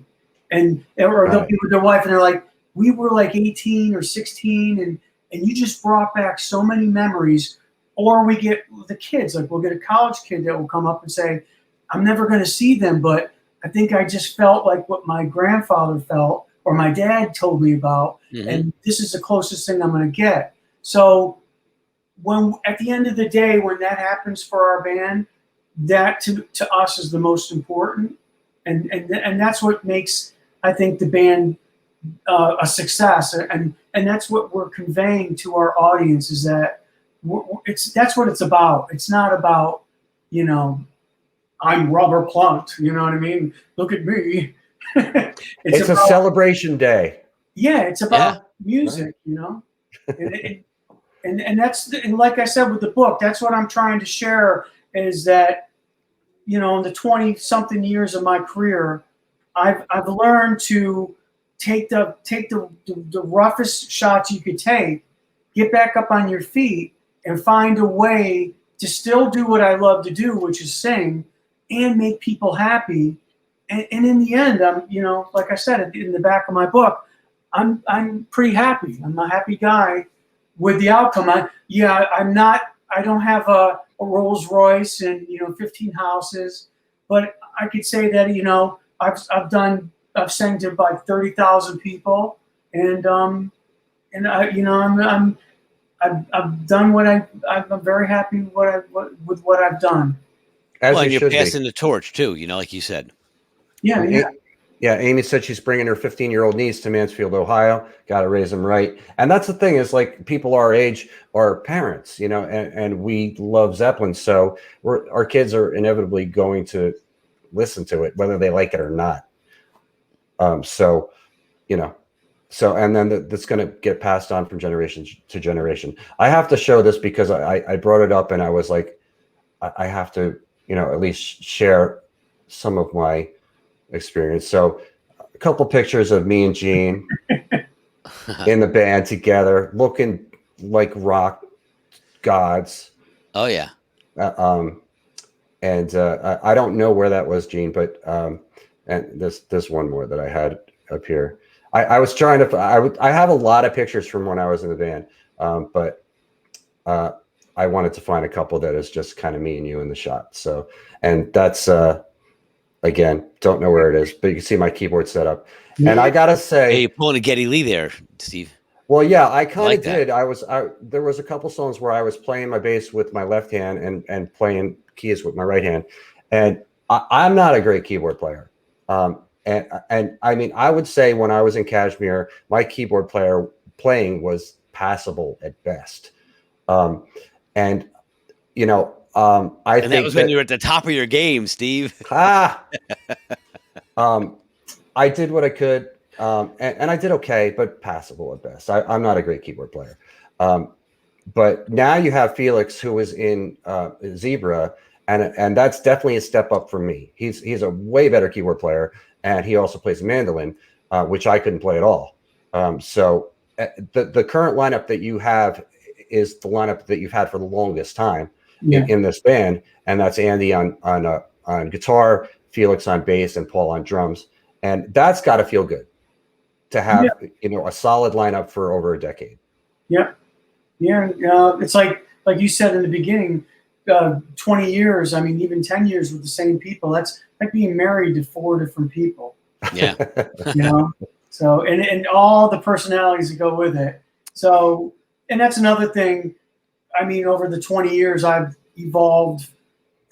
Or they'll be with their wife and they're like, we were like 18 or 16 and you just brought back so many memories. Or we get the kids, like we'll get a college kid that will come up and say, I'm never going to see them, but I think I just felt like what my grandfather felt or my dad told me about. Mm-hmm. And this is the closest thing I'm going to get. So when at the end of the day, when that happens for our band, that to us is the most important. And that's what makes, I think, the band a success, and that's what we're conveying to our audience, is that that's what it's about. It's not about, you know, I'm rubber plunked, you know what I mean? Look at me. It's a celebration day. Yeah, it's about music, you know, and that's, and like I said with the book, that's what I'm trying to share is that, you know, in the 20 something years of my career, I've learned to take the roughest shots you could take, get back up on your feet, and find a way to still do what I love to do, which is sing, and make people happy. And in the end, I'm, you know, like I said in the back of my book, I'm pretty happy. I'm a happy guy with the outcome. I don't have a Rolls Royce and, you know, 15 houses, but I could say that, you know, I've sang to about 30,000 people, and I, you know, I've done what I'm very happy with what I've done. Well, and you're passing the torch too, you know, like you said. Yeah. Yeah, Amy said she's bringing her 15-year-old niece to Mansfield, Ohio. Got to raise them right. And that's the thing is, like, people our age are parents, you know, and we love Zeppelin. So our kids are inevitably going to listen to it, whether they like it or not. So, you know, and then that's going to get passed on from generation to generation. I have to show this because I brought it up and I was like, I have to, you know, at least share some of my experience. So a couple pictures of me and Gene in the band together, looking like rock gods. Oh yeah. And I don't know where that was, Gene, but and there's one more that I had up here. I was trying to I have a lot of pictures from when I was in the band, but I wanted to find a couple that is just kind of me and you in the shot. So, and that's again, don't know where it is, but you can see my keyboard setup. Yeah. And I gotta say, hey, you're pulling a Geddy Lee there, Steve. Well, yeah, I kind of did. There was a couple songs where I was playing my bass with my left hand and playing keys with my right hand, and I'm not a great keyboard player. And I mean, I would say when I was in Kashmir, my keyboard playing was passable at best. And you know, I think that was when you were at the top of your game, Steve. I did what I could, and I did okay, but passable at best. I'm not a great keyboard player. But now you have Felix, who is in Zebra, and that's definitely a step up for me. He's a way better keyboard player, and he also plays mandolin, which I couldn't play at all. So the current lineup that you have is the lineup that you've had for the longest time in this band, and that's Andy on guitar, Felix on bass, and Paul on drums, and that's got to feel good to have you know, a solid lineup for over a decade. Yeah. It's like you said in the beginning, 20 years. I mean, even 10 years with the same people. That's like being married to 4 different people. Yeah. You know. So and all the personalities that go with it. So, and that's another thing. I mean, over the 20 years, I've evolved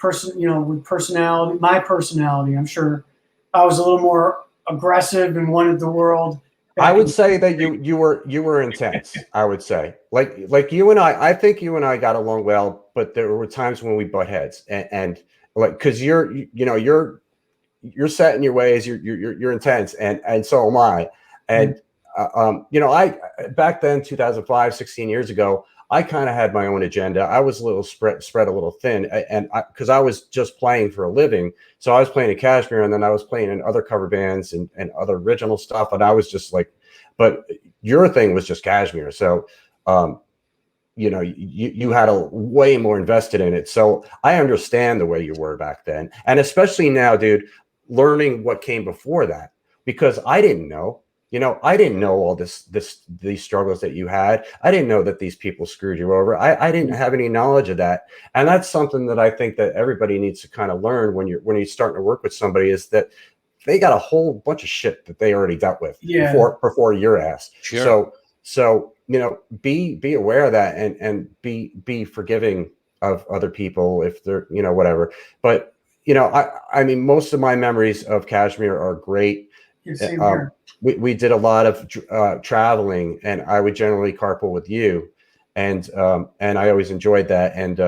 with personality, my personality. I'm sure I was a little more aggressive and wanted the world. I would say that you were intense. I would say like you and I think you and I got along well, but there were times when we butt heads and like, cause you're set in your ways, you're intense and so am I. And, you know, I, back then, 2005, 16 years ago, I kind of had my own agenda. I was a little spread a little thin, and because I was just playing for a living. So I was playing in Kashmir, and then I was playing in other cover bands and other original stuff. And I was just like, but your thing was just Kashmir. So, you know, you had a way more invested in it. So I understand the way you were back then, and especially now, dude, learning what came before that, because I didn't know. You know, I didn't know all these struggles that you had. I didn't know that these people screwed you over. I didn't have any knowledge of that. And that's something that I think that everybody needs to kind of learn when you're starting to work with somebody, is that they got a whole bunch of shit that they already dealt with before your ass. Sure. So, you know, be aware of that and be forgiving of other people if they're, you know, whatever. But, you know, I mean, most of my memories of Kashmir are great. Same here. We did a lot of traveling, and I would generally carpool with you, and I always enjoyed that. And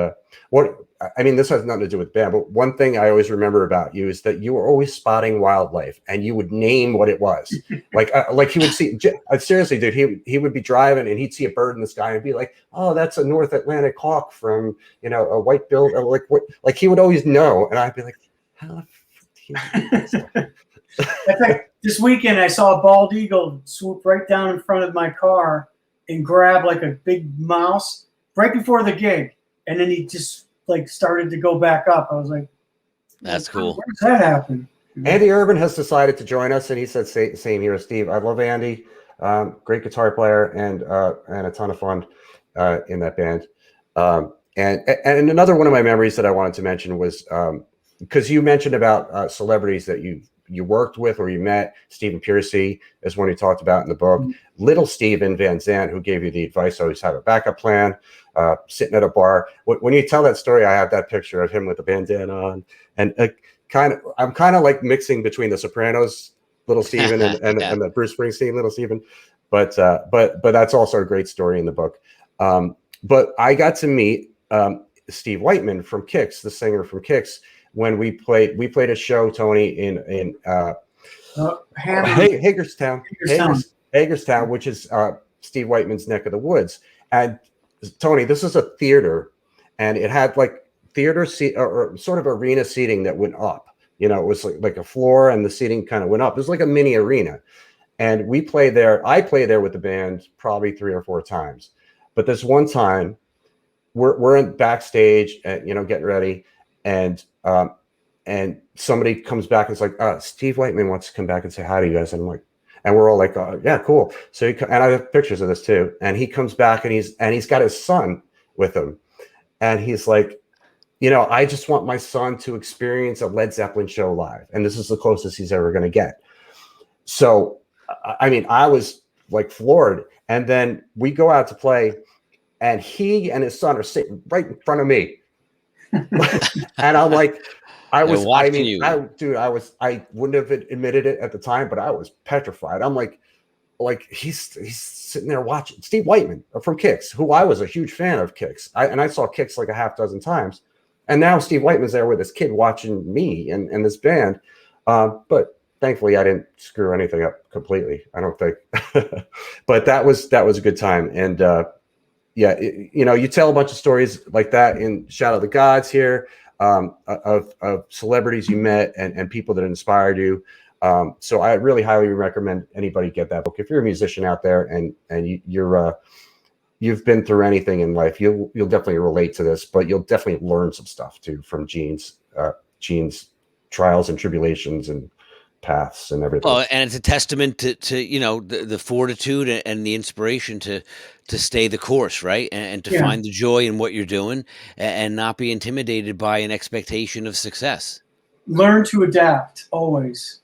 I mean, this has nothing to do with band, but one thing I always remember about you is that you were always spotting wildlife, and you would name what it was. Like he would see, seriously, dude, he would be driving and he'd see a bird in the sky and be like, "Oh, that's a North Atlantic hawk from, a white-billed," like what, like he would always know. And I'd be like, how the fuck? In fact, this weekend I saw a bald eagle swoop right down in front of my car and grab like a big mouse right before the gig, and then he just like started to go back up. I was like, "That's cool. Where does that happen?" Andy Urban has decided to join us, and he said same here, Steve. I love Andy, great guitar player, and a ton of fun in that band. And another one of my memories that I wanted to mention was because you mentioned about celebrities that you worked with or you met. Stephen Piercy is one you talked about in the book. Mm-hmm. Little Steven Van Zandt, who gave you the advice, always have a backup plan, sitting at a bar. When you tell that story, I have that picture of him with the bandana on, and I'm kind of like mixing between the Sopranos, Little Steven, and the Bruce Springsteen, Little Steven. But that's also a great story in the book. But I got to meet Steve Whiteman from Kix, the singer from Kix, when we played a show, Tony, in Hagerstown, which is Steve Whiteman's neck of the woods. And Tony, this is a theater, and it had like theater seat or sort of arena seating that went up. It was like a floor, and the seating kind of went up. It was like a mini arena, and we played there. I played there with the band probably 3 or 4 times. But this one time, we're in backstage, and getting ready, and somebody comes back and it's like, Steve Whiteman wants to come back and say hi to you guys. And I'm like, and we're all like, yeah, cool. So and I have pictures of this too. And he comes back, and he's got his son with him, and he's like, I just want my son to experience a Led Zeppelin show live, and this is the closest he's ever going to get. So, I mean, I was like floored. And then we go out to play, and he and his son are sitting right in front of me. And I'm like, I wouldn't have admitted it at the time, but I was petrified. I'm like he's sitting there watching Steve Whiteman from Kix, who I was a huge fan of Kix. I saw Kix like a half dozen times. And now Steve Whiteman's there with his kid watching me and this band. But thankfully I didn't screw anything up completely, I don't think. But that was a good time. And yeah, you tell a bunch of stories like that in Shadow of the Gods here, of celebrities you met and people that inspired you. So I really highly recommend anybody get that book. If you're a musician out there and you've been through anything in life, you'll definitely relate to this, but you'll definitely learn some stuff too from Gene's trials and tribulations and paths and everything. Oh, and it's a testament to the fortitude and the inspiration to stay the course, right? And to find the joy in what you're doing and not be intimidated by an expectation of success. Learn to adapt always,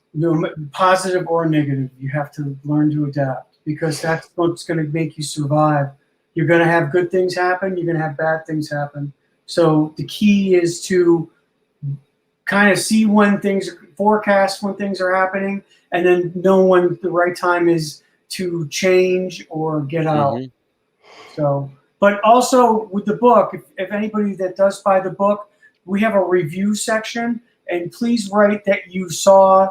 positive or negative. You have to learn to adapt, because that's what's going to make you survive. You're going to have good things happen. You're going to have bad things happen. So the key is to kind of see forecast when things are happening, and then know when the right time is to change or get out. Mm-hmm. So, but also with the book, if anybody that does buy the book, we have a review section, and please write that you saw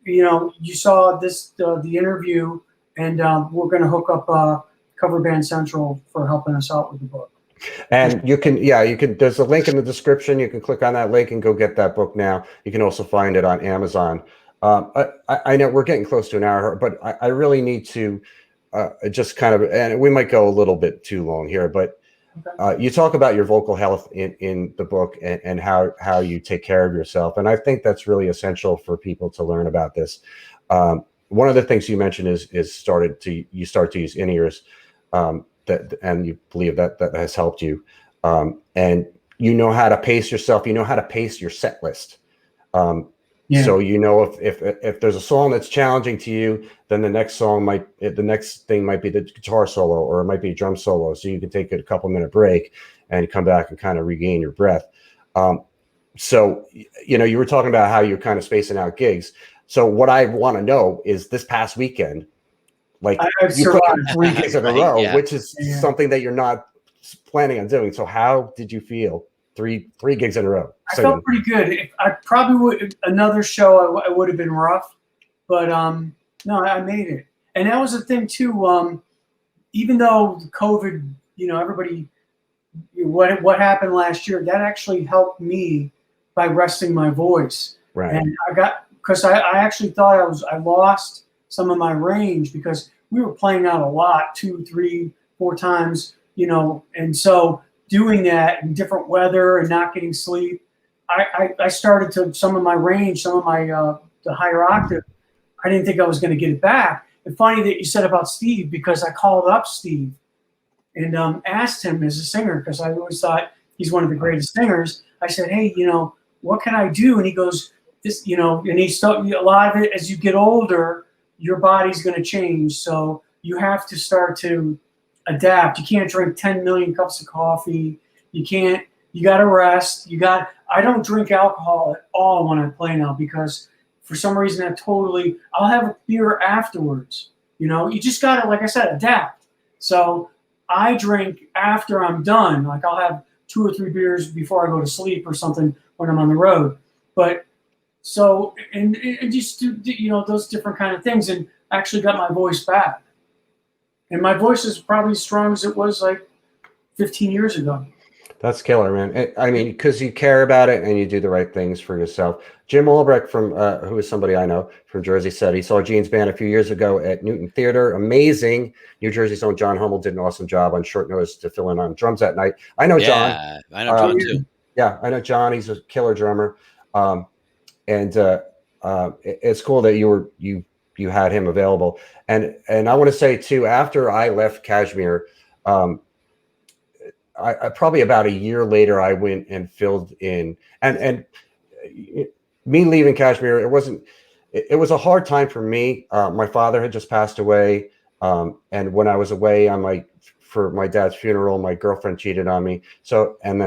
this, the interview, and we're going to hook up Cover Band Central for helping us out with the book. And you can, there's a link in the description. You can click on that link and go get that book now. You can also find it on Amazon. I know we're getting close to an hour, but I really need to just kind of, and we might go a little bit too long here, but you talk about your vocal health in the book and how you take care of yourself. And I think that's really essential for people to learn about this. One of the things you mentioned is you start to use in-ears. And you believe that has helped you, and you know how to pace yourself. You know how to pace your set list. So if there's a song that's challenging to you, then the next thing might be the guitar solo, or it might be a drum solo. So you can take a couple minute break and come back and kind of regain your breath. So you were talking about how you're kind of spacing out gigs. So what I want to know is this past weekend. Like you put 3 gigs in a row, which is something that you're not planning on doing. So how did you feel? three gigs in a row. I felt pretty good. I probably would another show. I would have been rough, but no, I made it. And that was the thing too. Even though COVID, everybody, what happened last year, that actually helped me by resting my voice. Right. And because I actually thought I lost some of my range because we were playing out a lot, 2, 3, 4 times, and so doing that in different weather and not getting sleep, I started to some of my range, some of my the higher octave. I didn't think I was going to get it back. And funny that you said about Steve, because I called up Steve and asked him as a singer, because I always thought he's one of the greatest singers. I said, hey, what can I do? And he goes, this, and he started, a lot of it, as you get older, your body's going to change. So you have to start to adapt. You can't drink 10 million cups of coffee. You got to rest. I don't drink alcohol at all when I play now, because for some reason I'll have a beer afterwards. You just got to, like I said, adapt. So I drink after I'm done. Like I'll have 2 or 3 beers before I go to sleep or something when I'm on the road. But so, and just do, those different kind of things, and actually got my voice back. And my voice is probably as strong as it was like 15 years ago. That's killer, man. I mean, because you care about it and you do the right things for yourself. Jim Albrecht, who is somebody I know from Jersey, said he saw Gene's band a few years ago at Newton Theater. Amazing. New Jersey's own John Hummel did an awesome job on short notice to fill in on drums that night. I know John. Yeah, I know John too. Yeah, I know John. He's a killer drummer. And it's cool that you had him available. And I want to say too, after I left Kashmir, I probably about a year later, I went and filled in, and me leaving Kashmir, it was a hard time for me. My father had just passed away. And when I was away for my dad's funeral, my girlfriend cheated on me. So, and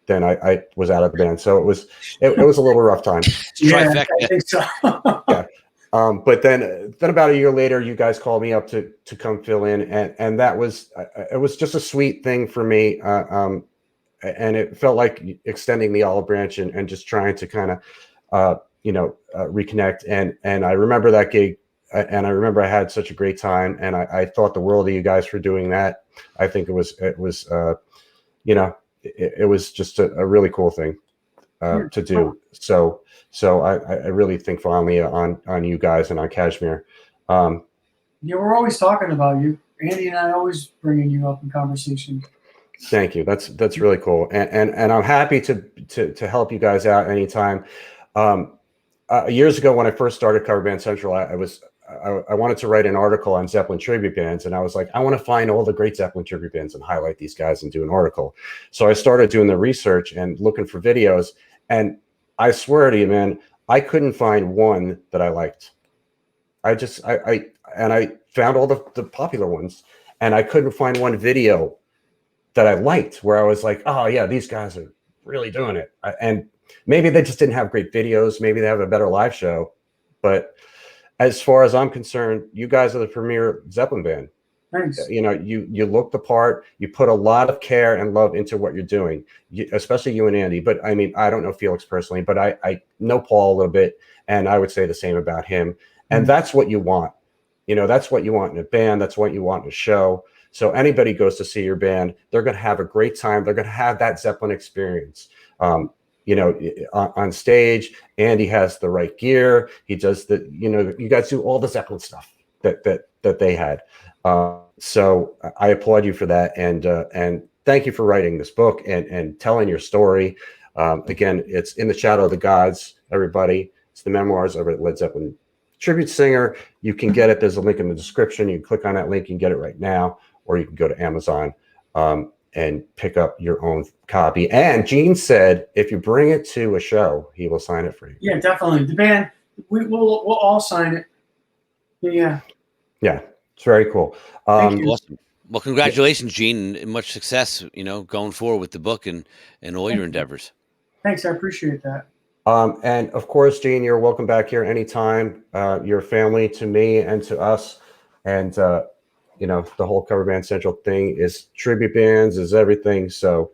then I was out of the band. So it was a little rough time. Yeah, I think so. Yeah. But then about a year later, you guys called me up to come fill in, and that was it was just a sweet thing for me, and it felt like extending the olive branch and just trying to kind of reconnect. And I remember that gig, and I remember I had such a great time, and I thought the world of you guys for doing that. I think it was just a really cool thing to do. So I really think fondly on you guys and on Kashmir. Yeah, we're always talking about you. Andy and I always bringing you up in conversation. Thank you. That's really cool. And I'm happy to help you guys out anytime. Years ago when I first started Cover Band Central, I wanted to write an article on Zeppelin tribute bands, and I was like, I want to find all the great Zeppelin tribute bands and highlight these guys and do an article. So I started doing the research and looking for videos, and I swear to you, man, I couldn't find one that I liked. I found all the popular ones, and I couldn't find one video that I liked where I was like, oh yeah, these guys are really doing it. And maybe they just didn't have great videos. Maybe they have a better live show. But as far as I'm concerned, you guys are the premier Zeppelin band. Thanks. You look the part. You put a lot of care and love into what you're doing, especially you and Andy. But I mean, I don't know Felix personally, but I know Paul a little bit, and I would say the same about him. And that's what you want. That's what you want in a band. That's what you want in a show. So anybody goes to see your band, they're going to have a great time. They're going to have that Zeppelin experience. On stage, Andy has the right gear. He does you guys do all the Zeppelin stuff that they had. So I applaud you for that. And thank you for writing this book and telling your story. Again, it's In the Shadow of the Gods, everybody. It's the memoirs of a Led Zeppelin tribute singer. You can get it. There's a link in the description. You can click on that link and get it right now, or you can go to Amazon and pick up your own copy. And Gene said, if you bring it to a show, he will sign it for you. Yeah, definitely. The band, we'll all sign it. Yeah. Yeah, it's very cool. Awesome. Well, congratulations, Gene, and much success, going forward with the book and all your endeavors. Thanks. I appreciate that. And of course, Gene, you're welcome back here anytime. You're family to me and to us. And, the whole Cover Band Central thing is tribute bands, is everything. So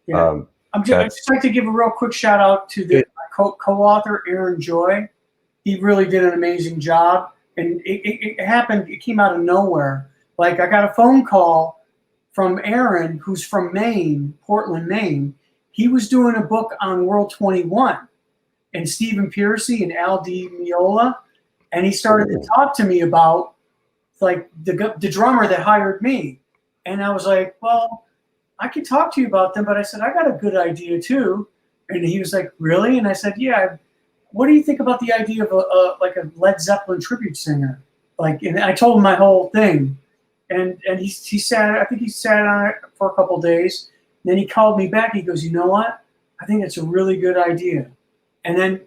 yeah. I'd just like to give a real quick shout out to the co-author, Aaron Joy. He really did an amazing job. And it happened, it came out of nowhere. Like, I got a phone call from Aaron, who's from Maine, Portland, Maine. He was doing a book on World 21 and Stephen Piercy and Al Di Meola. And he started to talk to me about, like, the drummer that hired me. And I was like, well, I can talk to you about them, but I said, I got a good idea too. And he was like, really? And I said, yeah. What do you think about the idea of a Led Zeppelin tribute singer? Like, and I told him my whole thing, and he sat. I think he sat on it for a couple of days. And then he called me back. He goes, you know what? I think it's a really good idea. And then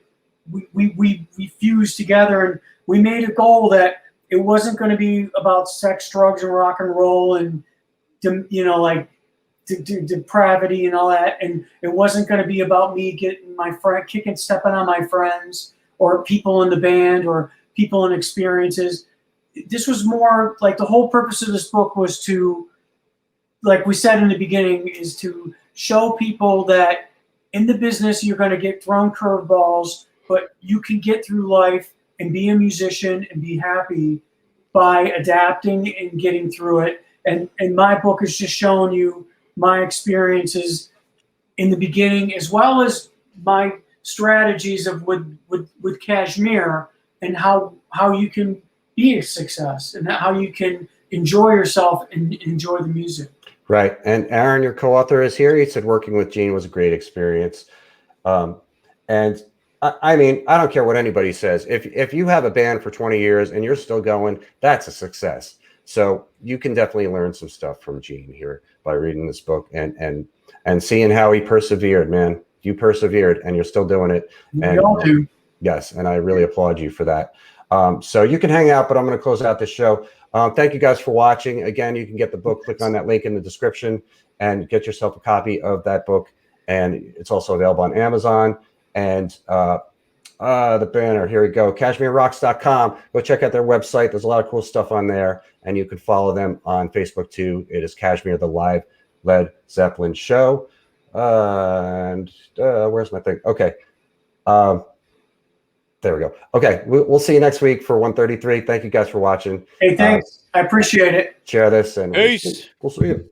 we fused together, and we made a goal that it wasn't going to be about sex, drugs, and rock and roll, and like depravity and all that, and it wasn't going to be about me getting my friend stepping on my friends or people in the band or people in experiences. This was more like the whole purpose of this book was to, like we said in the beginning, is to show people that in the business you're going to get thrown curveballs, but you can get through life and be a musician and be happy by adapting and getting through it. And my book is just showing you my experiences in the beginning, as well as my strategies of with Kashmir, and how you can be a success and how you can enjoy yourself and enjoy the music. Right. And Aaron, your co-author, is here. He said working with Gene was a great experience. And I mean, I don't care what anybody says. If you have a band for 20 years and you're still going, that's a success. So you can definitely learn some stuff from Gene here by reading this book and seeing how he persevered, man. You persevered and you're still doing it. And, we all do. Yes. And I really applaud you for that. So you can hang out, but I'm going to close out this show. Thank you guys for watching. Again, you can get the book. Click on that link in the description and get yourself a copy of that book. And it's also available on Amazon. And the banner, here we go, KashmirRocks.com. Go check out their website. There's a lot of cool stuff on there. And you can follow them on Facebook too. It is Kashmir, the live Led Zeppelin show. And where's my thing? Okay. There we go. Okay. We'll see you next week for 133. Thank you guys for watching. Hey, thanks. I appreciate it. Share this and Peace. We'll see you.